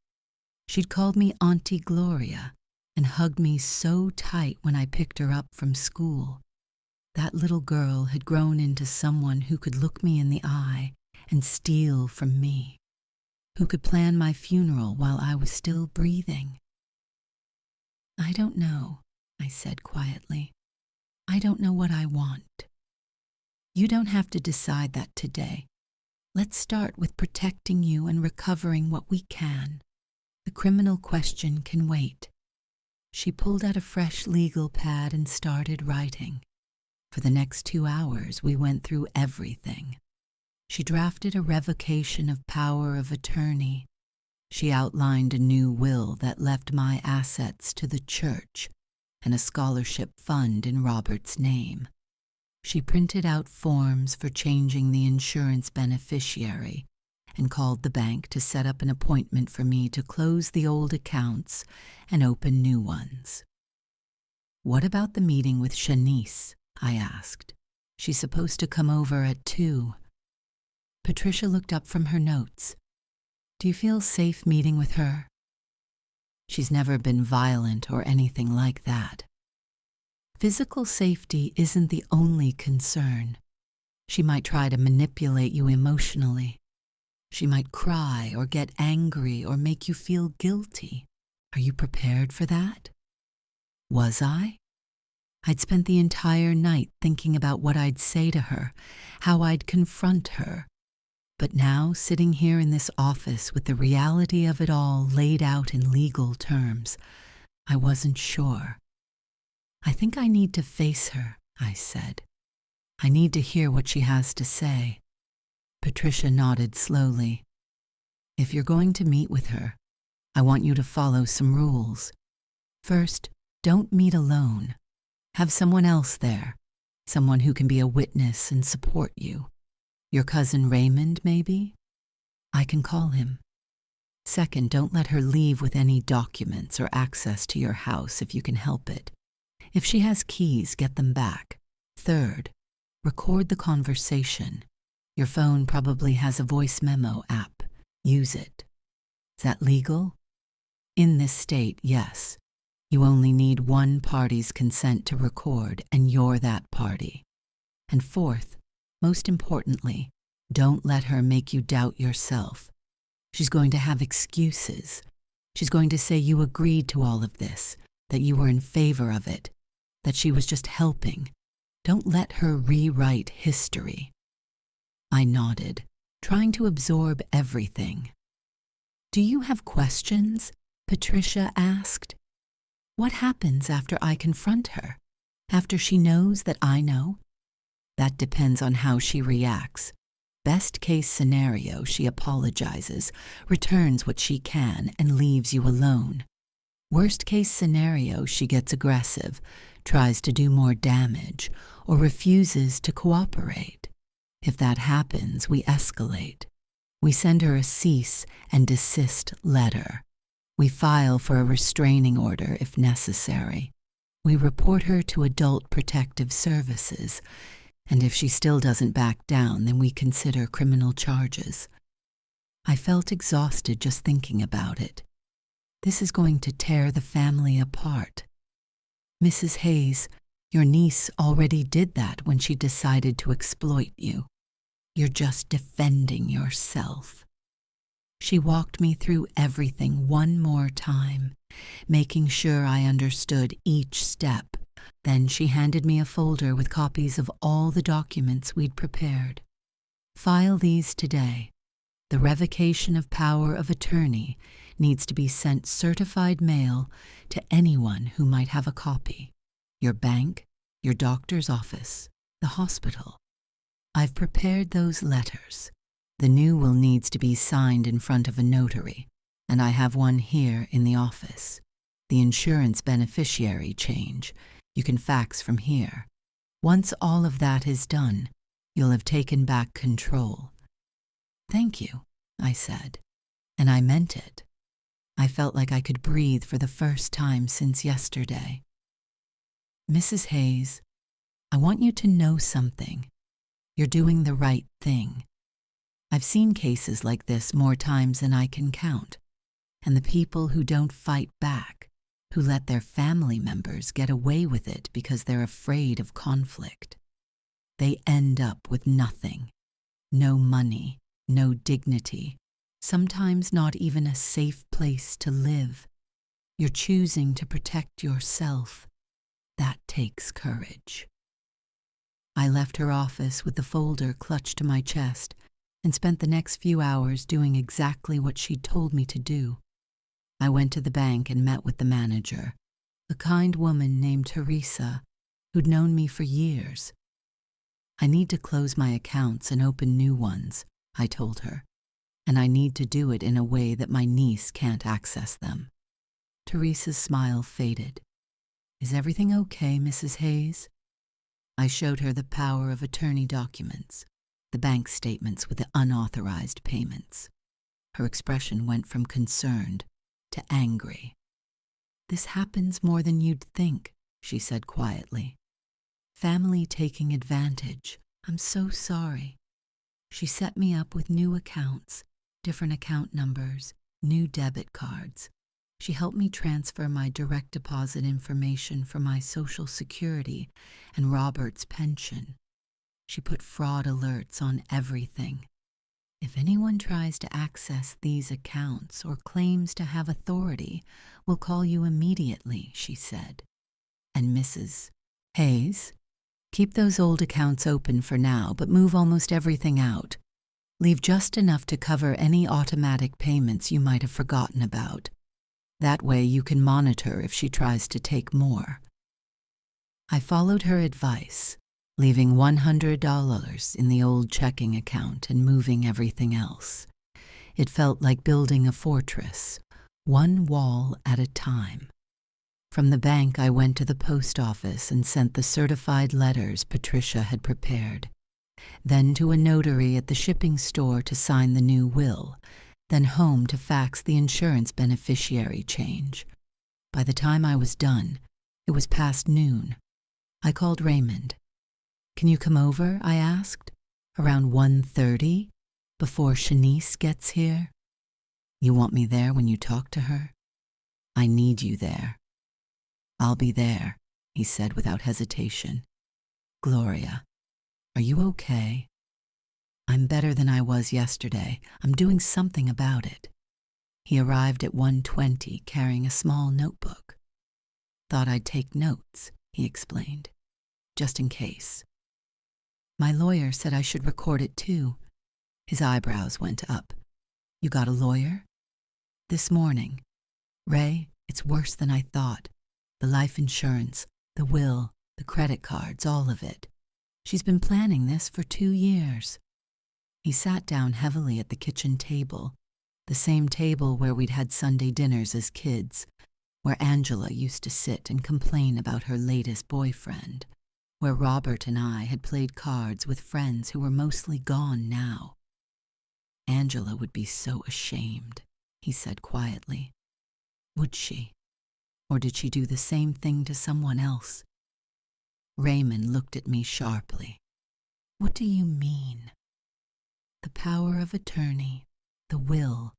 She'd called me Auntie Gloria and hugged me so tight when I picked her up from school. That little girl had grown into someone who could look me in the eye and steal from me, who could plan my funeral while I was still breathing. I don't know, I said quietly. I don't know what I want. You don't have to decide that today. Let's start with protecting you and recovering what we can. The criminal question can wait. She pulled out a fresh legal pad and started writing. For the next 2 hours, we went through everything. She drafted a revocation of power of attorney. She outlined a new will that left my assets to the church and a scholarship fund in Robert's name. She printed out forms for changing the insurance beneficiary and called the bank to set up an appointment for me to close the old accounts and open new ones. What about the meeting with Shanice? I asked. She's supposed to come over at 2. Patricia looked up from her notes. Do you feel safe meeting with her? She's never been violent or anything like that. Physical safety isn't the only concern. She might try to manipulate you emotionally. She might cry or get angry or make you feel guilty. Are you prepared for that? Was I? I'd spent the entire night thinking about what I'd say to her, how I'd confront her. But now, sitting here in this office with the reality of it all laid out in legal terms, I wasn't sure. I think I need to face her, I said. I need to hear what she has to say. Patricia nodded slowly. If you're going to meet with her, I want you to follow some rules. First, don't meet alone. Have someone else there, someone who can be a witness and support you. Your cousin Raymond, maybe? I can call him. Second, don't let her leave with any documents or access to your house if you can help it. If she has keys, get them back. Third, record the conversation. Your phone probably has a voice memo app. Use it. Is that legal? In this state, yes. You only need one party's consent to record, and you're that party. And fourth, most importantly, don't let her make you doubt yourself. She's going to have excuses. She's going to say you agreed to all of this, that you were in favor of it, that she was just helping. Don't let her rewrite history. I nodded, trying to absorb everything. Do you have questions? Patricia asked. What happens after I confront her? After she knows that I know? That depends on how she reacts. Best case scenario, she apologizes, returns what she can, and leaves you alone. Worst case scenario, she gets aggressive, tries to do more damage, or refuses to cooperate. If that happens, we escalate. We send her a cease and desist letter. We file for a restraining order if necessary. We report her to Adult Protective Services, and if she still doesn't back down, then we consider criminal charges. I felt exhausted just thinking about it. This is going to tear the family apart. Mrs. Hayes, your niece already did that when she decided to exploit you. You're just defending yourself. She walked me through everything one more time, making sure I understood each step. Then she handed me a folder with copies of all the documents we'd prepared. File these today. The revocation of power of attorney needs to be sent certified mail to anyone who might have a copy. Your bank, your doctor's office, the hospital. I've prepared those letters. The new will needs to be signed in front of a notary, and I have one here in the office. The insurance beneficiary change. You can fax from here. Once all of that is done, you'll have taken back control. Thank you, I said, and I meant it. I felt like I could breathe for the first time since yesterday. Mrs. Hayes, I want you to know something. You're doing the right thing. I've seen cases like this more times than I can count, and the people who don't fight back, who let their family members get away with it because they're afraid of conflict. They end up with nothing. No money, no dignity, sometimes not even a safe place to live. You're choosing to protect yourself. That takes courage. I left her office with the folder clutched to my chest and spent the next few hours doing exactly what she'd told me to do. I went to the bank and met with the manager, a kind woman named Teresa, who'd known me for years. I need to close my accounts and open new ones, I told her, and I need to do it in a way that my niece can't access them. Teresa's smile faded. Is everything okay, Mrs. Hayes? I showed her the power of attorney documents, the bank statements with the unauthorized payments. Her expression went from concerned to angry. This happens more than you'd think, she said quietly. Family taking advantage. I'm so sorry. She set me up with new accounts, different account numbers, new debit cards. She helped me transfer my direct deposit information for my Social Security and Robert's pension. She put fraud alerts on everything. If anyone tries to access these accounts or claims to have authority, we'll call you immediately, she said. And Mrs. Hayes, keep those old accounts open for now, but move almost everything out. Leave just enough to cover any automatic payments you might have forgotten about. That way you can monitor if she tries to take more. I followed her advice, leaving $100 in the old checking account and moving everything else. It felt like building a fortress, one wall at a time. From the bank, I went to the post office and sent the certified letters Patricia had prepared. Then to a notary at the shipping store to sign the new will. Then home to fax the insurance beneficiary change. By the time I was done, it was past noon. I called Raymond. Can you come over? I asked. Around 1:30, before Shanice gets here? You want me there when you talk to her? I need you there. I'll be there, he said without hesitation. Gloria, are you okay? I'm better than I was yesterday. I'm doing something about it. He arrived at 1:20 carrying a small notebook. Thought I'd take notes, he explained, just in case. My lawyer said I should record it too. His eyebrows went up. You got a lawyer? This morning. Ray, it's worse than I thought. The life insurance, the will, the credit cards, all of it. She's been planning this for 2 years. He sat down heavily at the kitchen table, the same table where we'd had Sunday dinners as kids, where Angela used to sit and complain about her latest boyfriend, where Robert and I had played cards with friends who were mostly gone now. Angela would be so ashamed, he said quietly. Would she? Or did she do the same thing to someone else? Raymond looked at me sharply. What do you mean? The power of attorney, the will,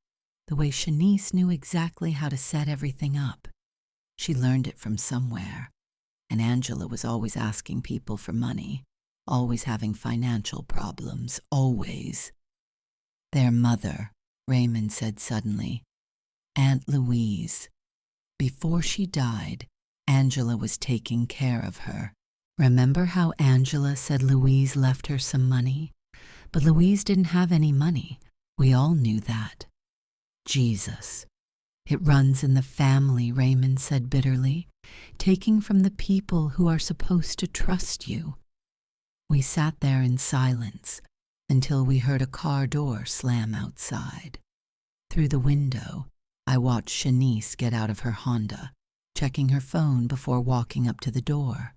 the way Shanice knew exactly how to set everything up. She learned it from somewhere, and Angela was always asking people for money, always having financial problems, always. Their mother, Raymond said suddenly, Aunt Louise. Before she died, Angela was taking care of her. Remember how Angela said Louise left her some money? But Louise didn't have any money. We all knew that. Jesus. It runs in the family, Raymond said bitterly, taking from the people who are supposed to trust you. We sat there in silence until we heard a car door slam outside. Through the window, I watched Shanice get out of her Honda, checking her phone before walking up to the door.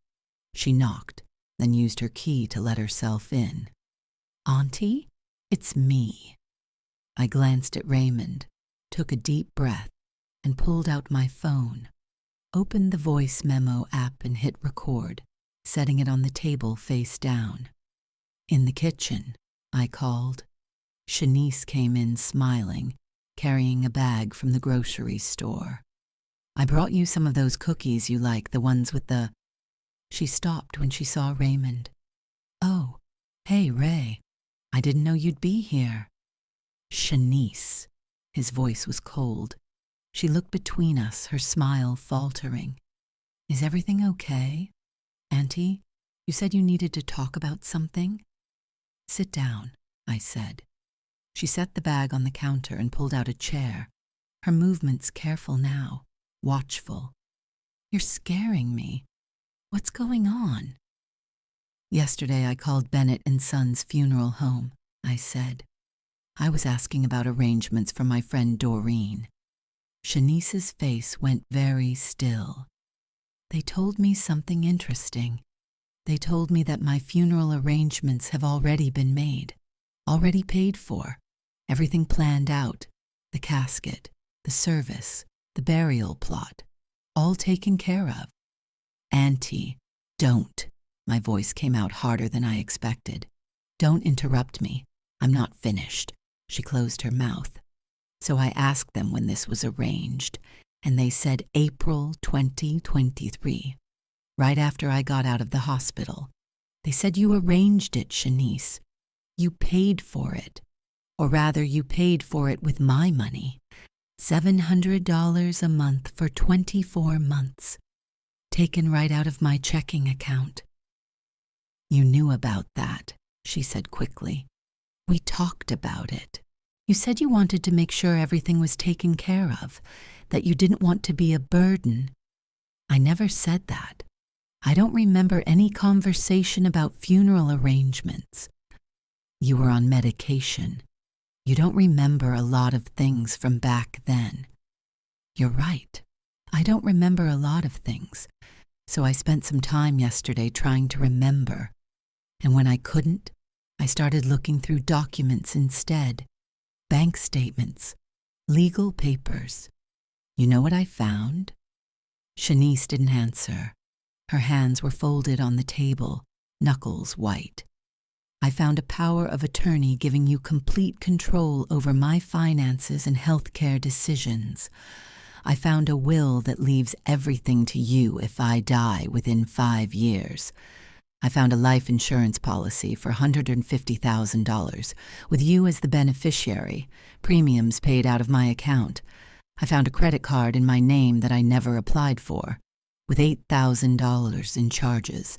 She knocked, then used her key to let herself in. Auntie, it's me. I glanced at Raymond, took a deep breath, and pulled out my phone, opened the voice memo app and hit record, setting it on the table face down. In the kitchen, I called. Shanice came in smiling, carrying a bag from the grocery store. I brought you some of those cookies you like, the ones with the... She stopped when she saw Raymond. Oh, hey, Ray. I didn't know you'd be here. Shanice. His voice was cold. She looked between us, her smile faltering. Is everything okay? Auntie, you said you needed to talk about something? Sit down, I said. She set the bag on the counter and pulled out a chair, her movements careful now, watchful. You're scaring me. What's going on? Yesterday I called Bennett and Son's funeral home, I said. I was asking about arrangements for my friend Doreen. Shanice's face went very still. They told me something interesting. They told me that my funeral arrangements have already been made, already paid for, everything planned out, the casket, the service, the burial plot, all taken care of. Auntie, don't. My voice came out harder than I expected. Don't interrupt me. I'm not finished. She closed her mouth. So I asked them when this was arranged, and they said April 2023, right after I got out of the hospital. They said you arranged it, Shanice. You paid for it. Or rather, you paid for it with my money. $700 a month for 24 months. Taken right out of my checking account. You knew about that, she said quickly. We talked about it. You said you wanted to make sure everything was taken care of, that you didn't want to be a burden. I never said that. I don't remember any conversation about funeral arrangements. You were on medication. You don't remember a lot of things from back then. You're right. I don't remember a lot of things. So I spent some time yesterday trying to remember. And when I couldn't, I started looking through documents instead. Bank statements, legal papers. You know what I found? Shanice didn't answer. Her hands were folded on the table, knuckles white. I found a power of attorney giving you complete control over my finances and healthcare decisions. I found a will that leaves everything to you if I die within 5 years. I found a life insurance policy for $150,000, with you as the beneficiary, premiums paid out of my account. I found a credit card in my name that I never applied for, with $8,000 in charges.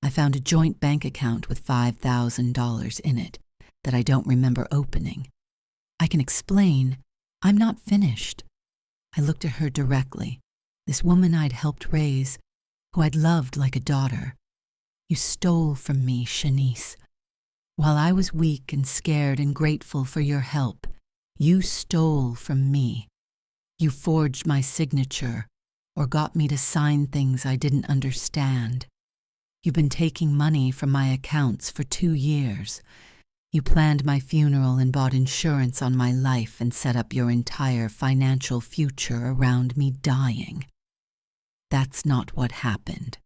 I found a joint bank account with $5,000 in it that I don't remember opening. I can explain. I'm not finished. I looked at her directly, this woman I'd helped raise, who I'd loved like a daughter. You stole from me, Shanice. While I was weak and scared and grateful for your help, you stole from me. You forged my signature or got me to sign things I didn't understand. You've been taking money from my accounts for 2 years. You planned my funeral and bought insurance on my life and set up your entire financial future around me dying. That's not what happened.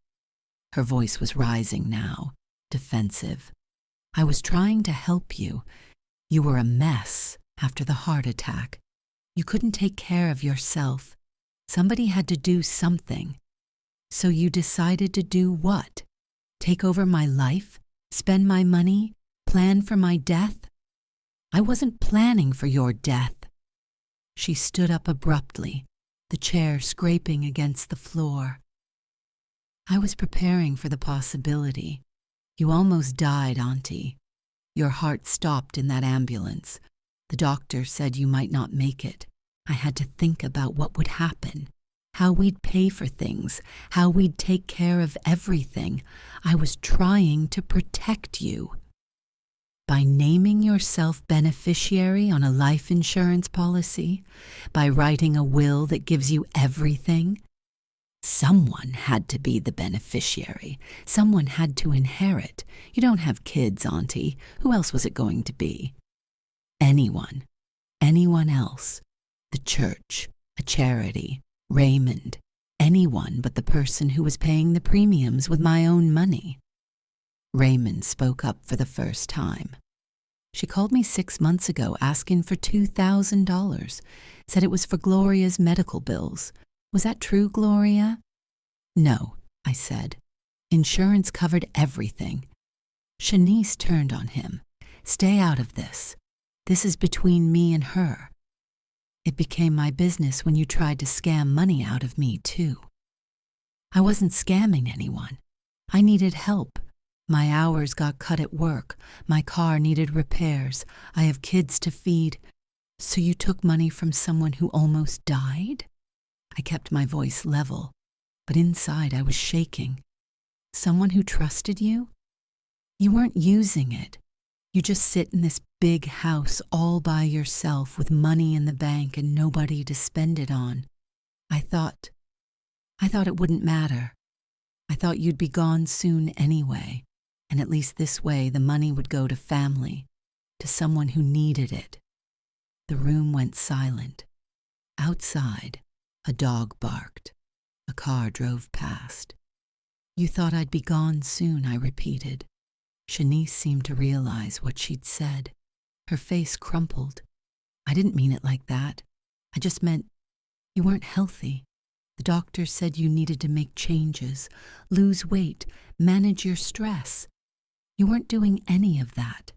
Her voice was rising now, defensive. I was trying to help you. You were a mess after the heart attack. You couldn't take care of yourself. Somebody had to do something. So you decided to do what? Take over my life? Spend my money? Plan for my death? I wasn't planning for your death. She stood up abruptly, the chair scraping against the floor. I was preparing for the possibility. You almost died, Auntie. Your heart stopped in that ambulance. The doctor said you might not make it. I had to think about what would happen, how we'd pay for things, how we'd take care of everything. I was trying to protect you. By naming yourself beneficiary on a life insurance policy, by writing a will that gives you everything, someone had to be the beneficiary. Someone had to inherit. You don't have kids, Auntie. Who else was it going to be? Anyone. Anyone else. The church, a charity, Raymond. Anyone but the person who was paying the premiums with my own money. Raymond spoke up for the first time. She called me 6 months ago asking for $2,000, said it was for Gloria's medical bills. Was that true, Gloria? No, I said. Insurance covered everything. Shanice turned on him. Stay out of this. This is between me and her. It became my business when you tried to scam money out of me, too. I wasn't scamming anyone. I needed help. My hours got cut at work. My car needed repairs. I have kids to feed. So you took money from someone who almost died? I kept my voice level, but inside I was shaking. Someone who trusted you? You weren't using it. You just sit in this big house all by yourself with money in the bank and nobody to spend it on. I thought it wouldn't matter. I thought you'd be gone soon anyway, and at least this way the money would go to family, to someone who needed it. The room went silent. Outside, a dog barked. A car drove past. You thought I'd be gone soon, I repeated. Shanice seemed to realize what she'd said. Her face crumpled. I didn't mean it like that. I just meant you weren't healthy. The doctor said you needed to make changes, lose weight, manage your stress. You weren't doing any of that.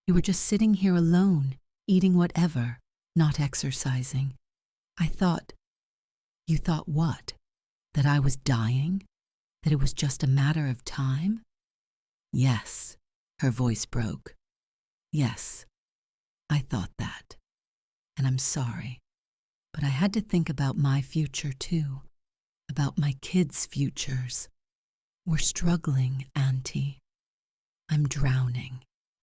You were just sitting here alone, eating whatever, not exercising. I thought, you thought what? That I was dying? That it was just a matter of time? Yes, her voice broke. Yes, I thought that. And I'm sorry. But I had to think about my future too, about my kids' futures. We're struggling, Auntie. I'm drowning.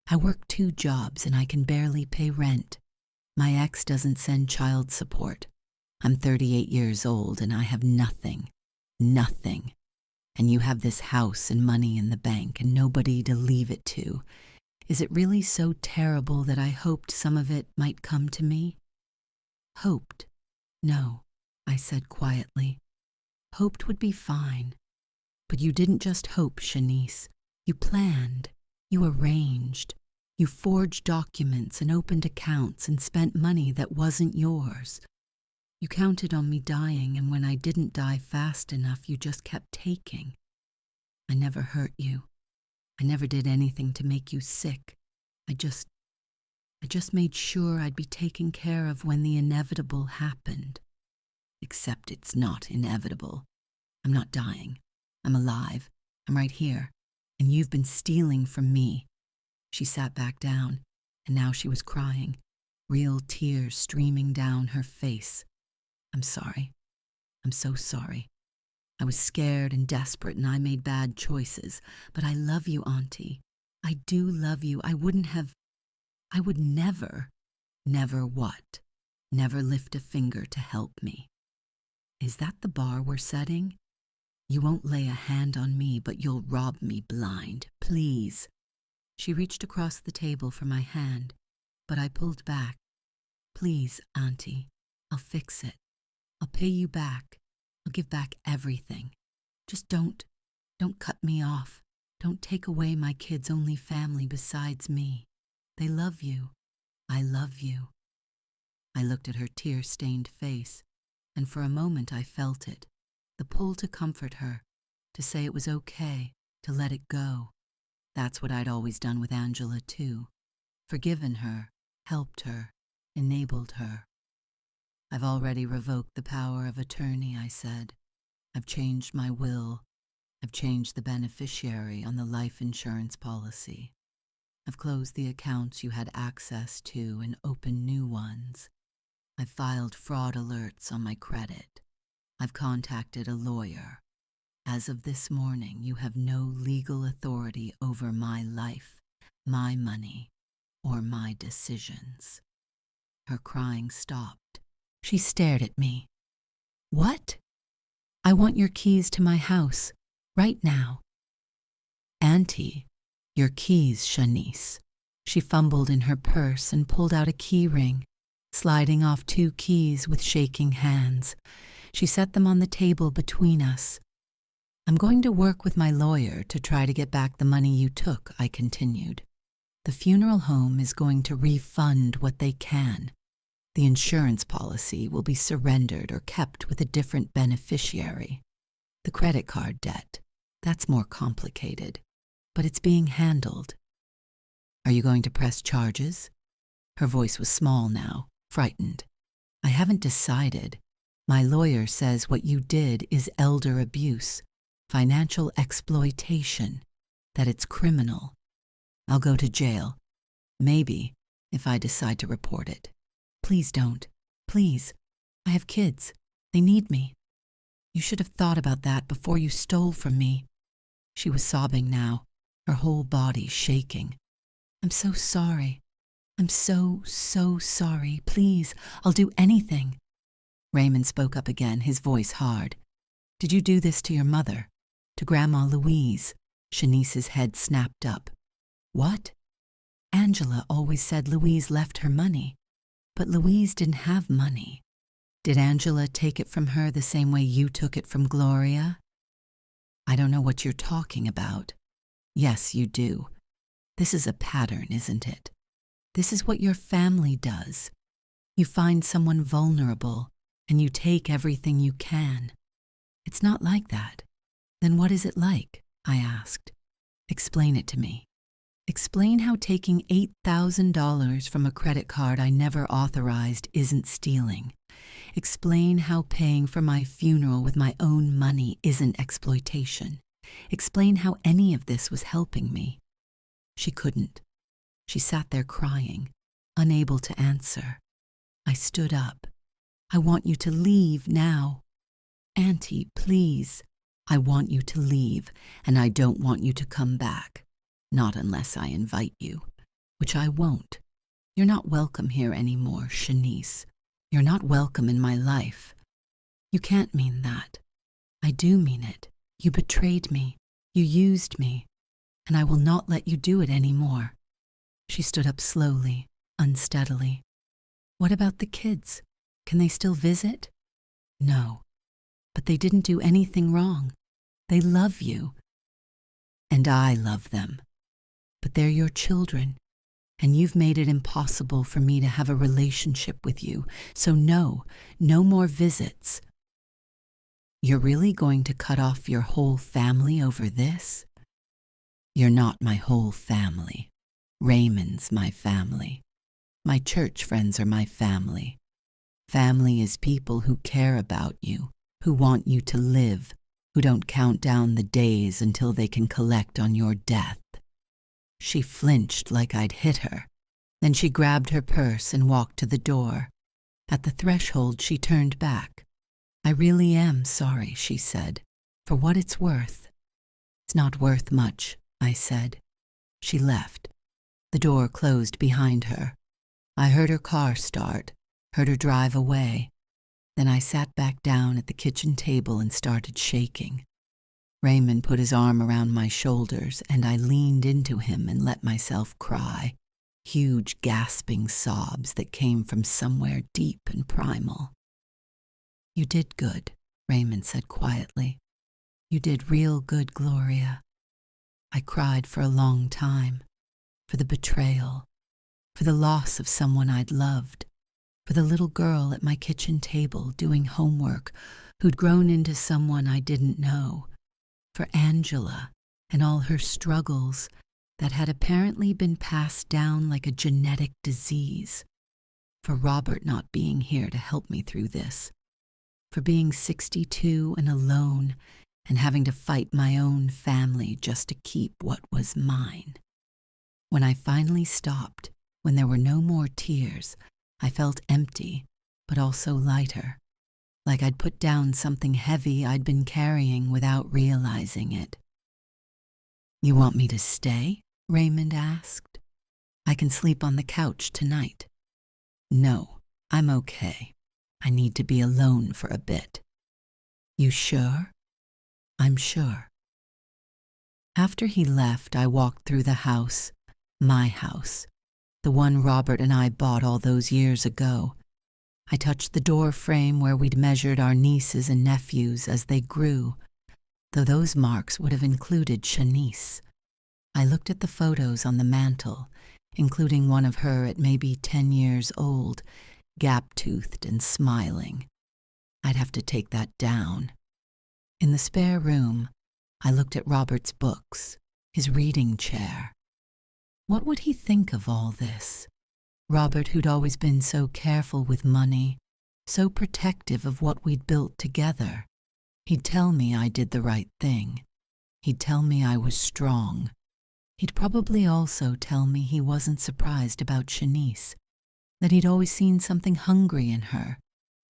I work 2 jobs and I can barely pay rent. My ex doesn't send child support. I'm 38 years old and I have nothing. Nothing. And you have this house and money in the bank and nobody to leave it to. Is it really so terrible that I hoped some of it might come to me? Hoped? No, I said quietly. Hoped would be fine. But you didn't just hope, Shanice. You planned. You arranged. You forged documents and opened accounts and spent money that wasn't yours. You counted on me dying, and when I didn't die fast enough, you just kept taking. I never hurt you. I never did anything to make you sick. I just made sure I'd be taken care of when the inevitable happened. Except it's not inevitable. I'm not dying. I'm alive. I'm right here. And you've been stealing from me. She sat back down, and now she was crying, real tears streaming down her face. I'm sorry. I'm so sorry. I was scared and desperate and I made bad choices. But I love you, Auntie. I do love you. I would never what? Never lift a finger to help me. Is that the bar we're setting? You won't lay a hand on me, but you'll rob me blind. Please. She reached across the table for my hand, but I pulled back. Please, Auntie. I'll fix it. I'll pay you back. I'll give back everything. Just don't cut me off. Don't take away my kids' only family besides me. They love you. I love you. I looked at her tear-stained face, and for a moment I felt it, the pull to comfort her, to say it was okay, to let it go. That's what I'd always done with Angela, too. Forgiven her, helped her, enabled her. I've already revoked the power of attorney, I said. I've changed my will. I've changed the beneficiary on the life insurance policy. I've closed the accounts you had access to and opened new ones. I've filed fraud alerts on my credit. I've contacted a lawyer. As of this morning, you have no legal authority over my life, my money, or my decisions. Her crying stopped. She stared at me. What? I want your keys to my house, right now. Auntie, your keys, Shanice. She fumbled in her purse and pulled out a key ring, sliding off 2 keys with shaking hands. She set them on the table between us. I'm going to work with my lawyer to try to get back the money you took, I continued. The funeral home is going to refund what they can. The insurance policy will be surrendered or kept with a different beneficiary. The credit card debt, that's more complicated, but it's being handled. Are you going to press charges? Her voice was small now, frightened. I haven't decided. My lawyer says what you did is elder abuse, financial exploitation, that it's criminal. I'll go to jail. Maybe, if I decide to report it. Please don't. Please. I have kids. They need me. You should have thought about that before you stole from me. She was sobbing now, her whole body shaking. I'm so sorry. I'm so sorry. Please, I'll do anything. Raymond spoke up again, his voice hard. Did you do this to your mother? To Grandma Louise? Shanice's head snapped up. What? Angela always said Louise left her money. But Louise didn't have money. Did Angela take it from her the same way you took it from Gloria? I don't know what you're talking about. Yes, you do. This is a pattern, isn't it? This is what your family does. You find someone vulnerable, and you take everything you can. It's not like that. Then what is it like? I asked. Explain it to me. Explain how taking $8,000 from a credit card I never authorized isn't stealing. Explain how paying for my funeral with my own money isn't exploitation. Explain how any of this was helping me. She couldn't. She sat there crying, unable to answer. I stood up. I want you to leave now. Auntie, please. I want you to leave, and I don't want you to come back. Not unless I invite you, which I won't. You're not welcome here anymore, Shanice. You're not welcome in my life. You can't mean that. I do mean it. You betrayed me. You used me. And I will not let you do it anymore. She stood up slowly, unsteadily. What about the kids? Can they still visit? No. But they didn't do anything wrong. They love you. And I love them. But they're your children, and you've made it impossible for me to have a relationship with you. So no more visits. You're really going to cut off your whole family over this? You're not my whole family. Raymond's my family. My church friends are my family. Family is people who care about you, who want you to live, who don't count down the days until they can collect on your death. She flinched like I'd hit her. Then she grabbed her purse and walked to the door. At the threshold, she turned back. I really am sorry, she said, for what it's worth. It's not worth much, I said. She left. The door closed behind her. I heard her car start, heard her drive away. Then I sat back down at the kitchen table and started shaking. Raymond put his arm around my shoulders, and I leaned into him and let myself cry, huge gasping sobs that came from somewhere deep and primal. You did good, Raymond said quietly. You did real good, Gloria. I cried for a long time, for the betrayal, for the loss of someone I'd loved, for the little girl at my kitchen table doing homework who'd grown into someone I didn't know, for Angela and all her struggles that had apparently been passed down like a genetic disease, for Robert not being here to help me through this, for being 62 and alone and having to fight my own family just to keep what was mine. When I finally stopped, when there were no more tears, I felt empty, but also lighter, like I'd put down something heavy I'd been carrying without realizing it. You want me to stay? Raymond asked. I can sleep on the couch tonight. No, I'm okay. I need to be alone for a bit. You sure? I'm sure. After he left, I walked through the house, my house, the one Robert and I bought all those years ago. I touched the door frame where we'd measured our nieces and nephews as they grew, though those marks would have included Shanice. I looked at the photos on the mantel, including one of her at maybe 10 years old, gap-toothed and smiling. I'd have to take that down. In the spare room, I looked at Robert's books, his reading chair. What would he think of all this? Robert, who'd always been so careful with money, so protective of what we'd built together. He'd tell me I did the right thing. He'd tell me I was strong. He'd probably also tell me he wasn't surprised about Shanice, that he'd always seen something hungry in her,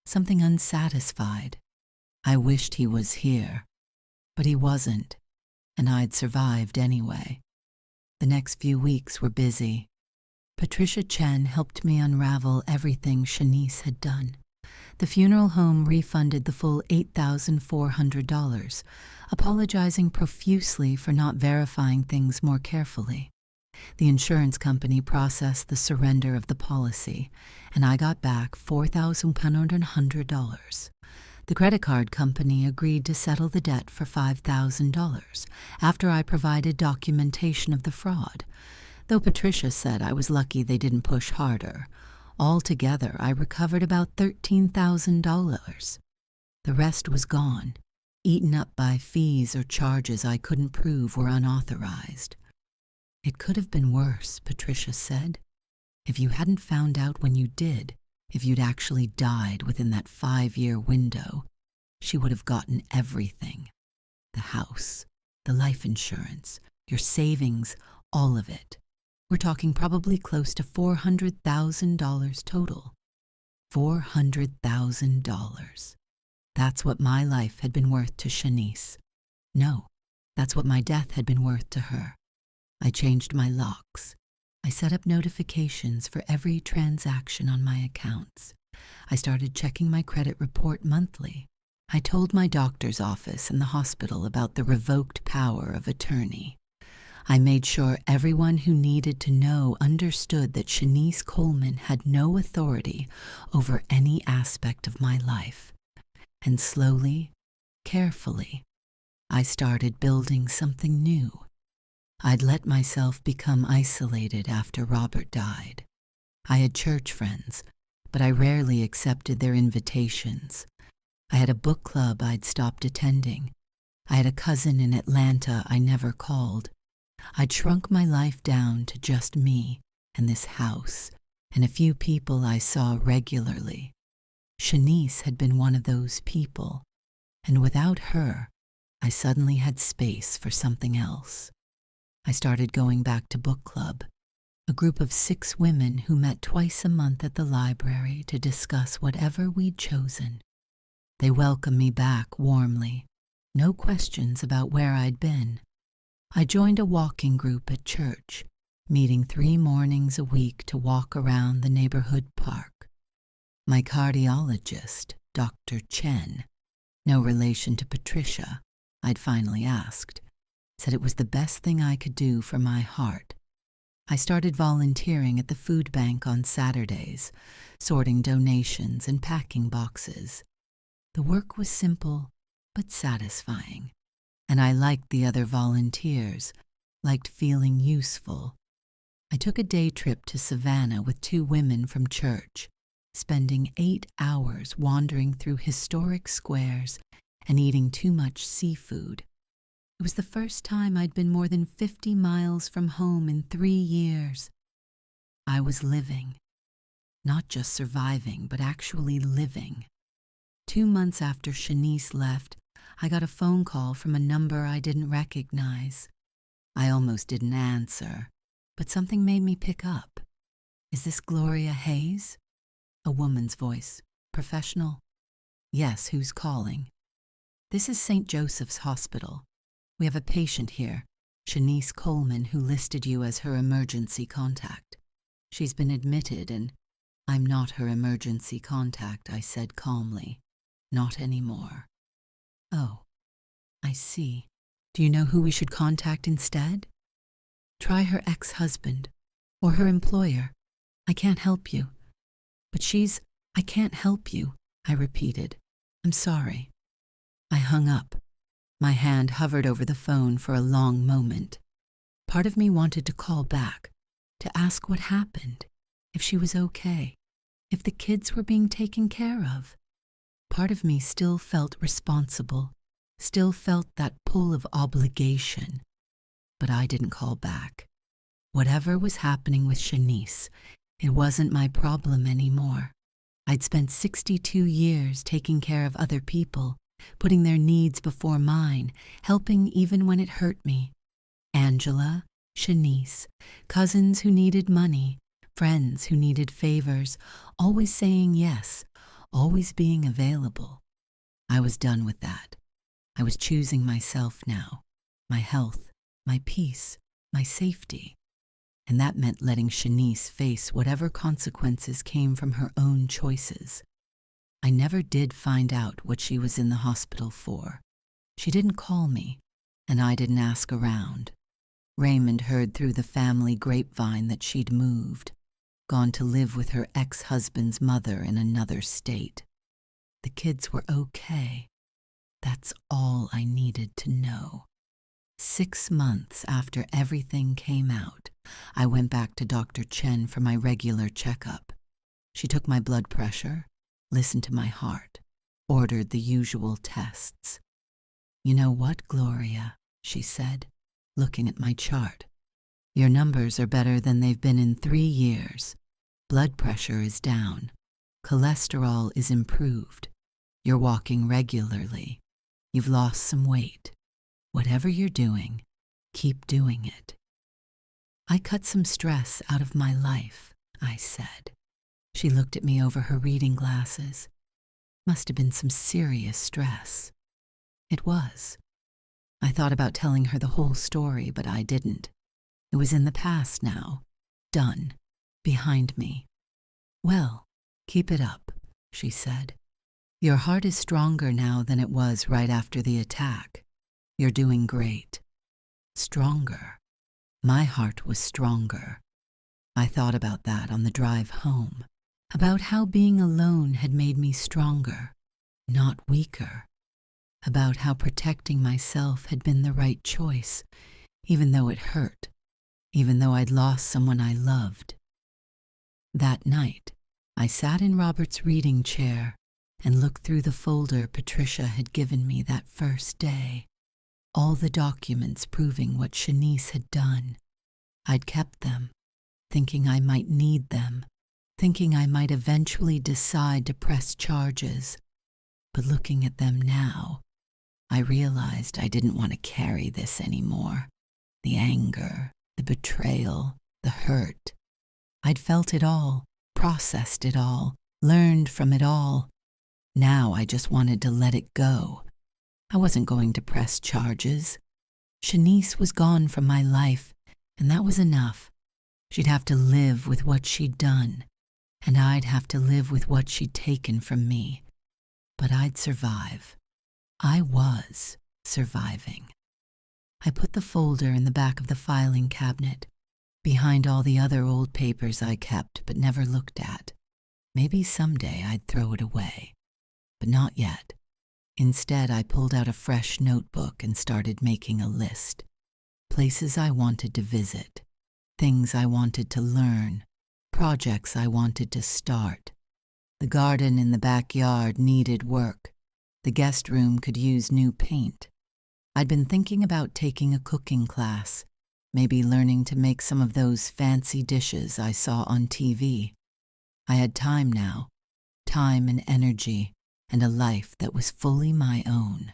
something unsatisfied. I wished he was here, but he wasn't, and I'd survived anyway. The next few weeks were busy. Patricia Chen helped me unravel everything Shanice had done. The funeral home refunded the full $8,400, apologizing profusely for not verifying things more carefully. The insurance company processed the surrender of the policy, and I got back $4,100. The credit card company agreed to settle the debt for $5,000 after I provided documentation of the fraud, though Patricia said I was lucky they didn't push harder. Altogether, I recovered about $13,000. The rest was gone, eaten up by fees or charges I couldn't prove were unauthorized. It could have been worse, Patricia said. If you hadn't found out when you did, if you'd actually died within that 5-year window, she would have gotten everything. The house, the life insurance, your savings, all of it. We're talking probably close to $400,000 total. $400,000. That's what my life had been worth to Shanice. No, that's what my death had been worth to her. I changed my locks. I set up notifications for every transaction on my accounts. I started checking my credit report monthly. I told my doctor's office and the hospital about the revoked power of attorney. I made sure everyone who needed to know understood that Shanice Coleman had no authority over any aspect of my life. And slowly, carefully, I started building something new. I'd let myself become isolated after Robert died. I had church friends, but I rarely accepted their invitations. I had a book club I'd stopped attending. I had a cousin in Atlanta I never called. I'd shrunk my life down to just me and this house and a few people I saw regularly. Shanice had been one of those people, and without her, I suddenly had space for something else. I started going back to book club, a group of 6 women who met twice a month at the library to discuss whatever we'd chosen. They welcomed me back warmly, no questions about where I'd been. I joined a walking group at church, meeting 3 mornings a week to walk around the neighborhood park. My cardiologist, Dr. Chen, no relation to Patricia, I'd finally asked, said it was the best thing I could do for my heart. I started volunteering at the food bank on Saturdays, sorting donations and packing boxes. The work was simple but satisfying, and I liked the other volunteers, liked feeling useful. I took a day trip to Savannah with 2 women from church, spending 8 hours wandering through historic squares and eating too much seafood. It was the first time I'd been more than 50 miles from home in 3 years. I was living, not just surviving, but actually living. 2 months after Shanice left, I got a phone call from a number I didn't recognize. I almost didn't answer, but something made me pick up. Is this Gloria Hayes? A woman's voice. Professional? Yes, who's calling? This is St. Joseph's Hospital. We have a patient here, Shanice Coleman, who listed you as her emergency contact. She's been admitted and I'm not her emergency contact, I said calmly. Not anymore. Oh, I see. Do you know who we should contact instead? Try her ex-husband or her employer. I can't help you. But I can't help you, I repeated. I'm sorry. I hung up. My hand hovered over the phone for a long moment. Part of me wanted to call back, to ask what happened, if she was okay, if the kids were being taken care of. Part of me still felt responsible, still felt that pull of obligation. But I didn't call back. Whatever was happening with Shanice, it wasn't my problem anymore. I'd spent 62 years taking care of other people, putting their needs before mine, helping even when it hurt me. Angela, Shanice, cousins who needed money, friends who needed favors, always saying yes, always being available. I was done with that. I was choosing myself now, my health, my peace, my safety. And that meant letting Shanice face whatever consequences came from her own choices. I never did find out what she was in the hospital for. She didn't call me, and I didn't ask around. Raymond heard through the family grapevine that she'd moved, gone to live with her ex-husband's mother in another state. The kids were okay. That's all I needed to know. 6 months after everything came out, I went back to Dr. Chen for my regular checkup. She took my blood pressure, listened to my heart, ordered the usual tests. "You know what, Gloria?" she said, looking at my chart. "Your numbers are better than they've been in 3 years. Blood pressure is down. Cholesterol is improved. You're walking regularly. You've lost some weight. Whatever you're doing, keep doing it." "I cut some stress out of my life," I said. She looked at me over her reading glasses. Must have been some serious stress. It was. I thought about telling her the whole story, but I didn't. It was in the past now. Done. Behind me. "Well, keep it up," she said. "Your heart is stronger now than it was right after the attack. You're doing great." Stronger. My heart was stronger. I thought about that on the drive home, about how being alone had made me stronger, not weaker, about how protecting myself had been the right choice, even though it hurt, even though I'd lost someone I loved. That night, I sat in Robert's reading chair and looked through the folder Patricia had given me that first day. All the documents proving what Shanice had done. I'd kept them, thinking I might need them, thinking I might eventually decide to press charges. But looking at them now, I realized I didn't want to carry this anymore. The anger, the betrayal, the hurt. I'd felt it all, processed it all, learned from it all. Now I just wanted to let it go. I wasn't going to press charges. Shanice was gone from my life, and that was enough. She'd have to live with what she'd done, and I'd have to live with what she'd taken from me. But I'd survive. I was surviving. I put the folder in the back of the filing cabinet, behind all the other old papers I kept but never looked at. Maybe someday I'd throw it away, but not yet. Instead, I pulled out a fresh notebook and started making a list. Places I wanted to visit, things I wanted to learn, projects I wanted to start. The garden in the backyard needed work. The guest room could use new paint. I'd been thinking about taking a cooking class, maybe learning to make some of those fancy dishes I saw on TV. I had time now, time and energy, and a life that was fully my own.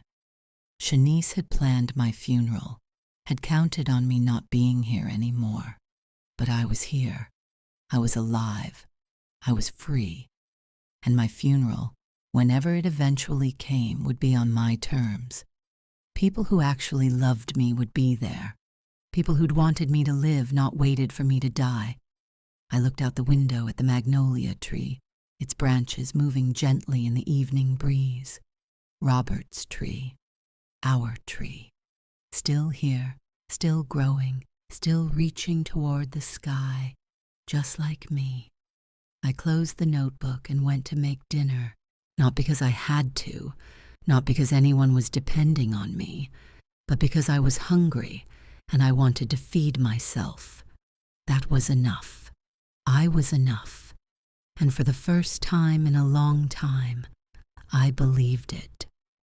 Shanice had planned my funeral, had counted on me not being here anymore. But I was here. I was alive. I was free. And my funeral, whenever it eventually came, would be on my terms. People who actually loved me would be there. People who'd wanted me to live, not waited for me to die. I looked out the window at the magnolia tree, its branches moving gently in the evening breeze. Robert's tree. Our tree. Still here, still growing, still reaching toward the sky, just like me. I closed the notebook and went to make dinner, not because I had to, not because anyone was depending on me, but because I was hungry, and I wanted to feed myself. That was enough. I was enough. And for the first time in a long time, I believed it.